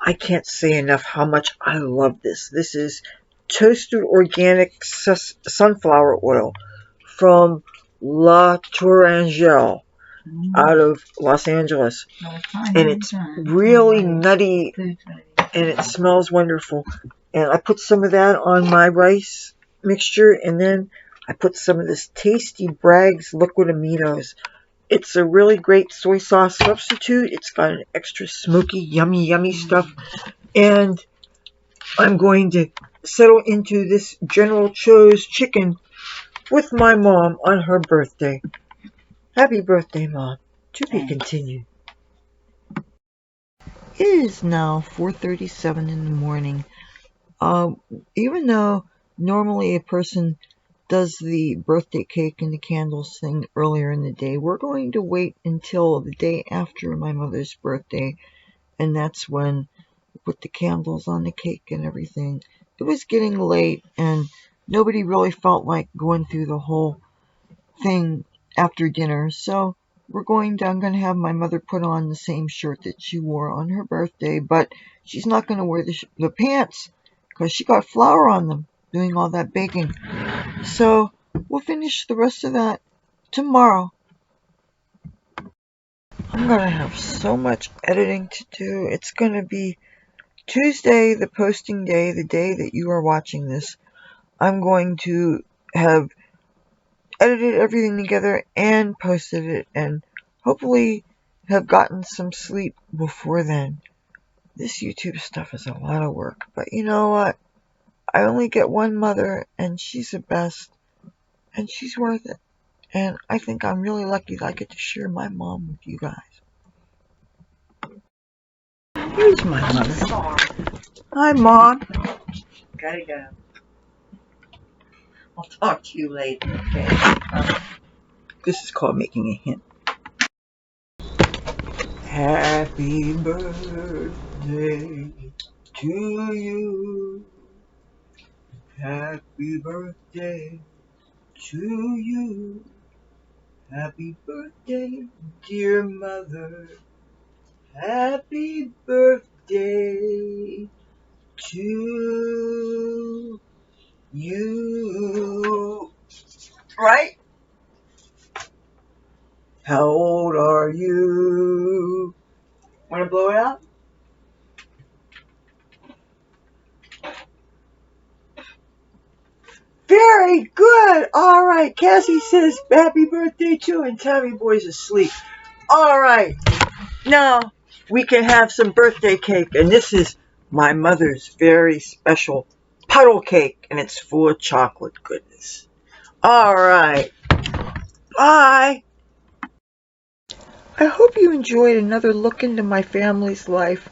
I can't say enough how much I love this. This is toasted organic sunflower oil from La Tourangelle out of Los Angeles. And it's really nutty, and it smells wonderful. And I put some of that on my rice mixture, and then I put some of this tasty Bragg's liquid aminos. It's a really great soy sauce substitute. It's got an extra smoky, yummy stuff. And I'm going to settle into this General Cho's chicken with my mom on her birthday. Happy birthday, Mom. To be continued. It is now 4:37 in the morning. Even though normally a person does the birthday cake and the candles thing earlier in the day, we're going to wait until the day after my mother's birthday, and that's when we put the candles on the cake and everything. It was getting late, and nobody really felt like going through the whole thing after dinner, so I'm going to have my mother put on the same shirt that she wore on her birthday, but she's not going to wear the pants because she got flour on them doing all that baking. So we'll finish the rest of that tomorrow. I'm going to have so much editing to do. It's going to be Tuesday, the posting day, the day that you are watching this. I'm going to have edited everything together and posted it, and hopefully have gotten some sleep before then. This YouTube stuff is a lot of work, but you know what? I only get one mother, and she's the best, and she's worth it. And I think I'm really lucky that I get to share my mom with you guys. Here's my mother. Hi, Mom. Gotta go. I'll talk to you later, okay? This is called making a hint. Happy birthday to you. Happy birthday to you. Happy birthday, dear mother. Happy birthday to you. Right? How old are you? Want to blow it out? Very good. All right. Cassie says happy birthday too, and Tammy Boy's asleep. All right. Now we can have some birthday cake, and this is my mother's very special Puddle cake, and it's full of chocolate goodness. All right. Bye. I hope you enjoyed another look into my family's life.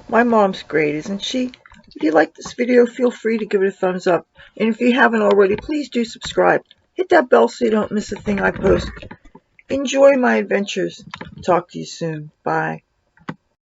My mom's great, isn't she? If you like this video, feel free to give it a thumbs up. And if you haven't already, please do subscribe. Hit that bell so you don't miss a thing I post. Enjoy my adventures. Talk to you soon. Bye.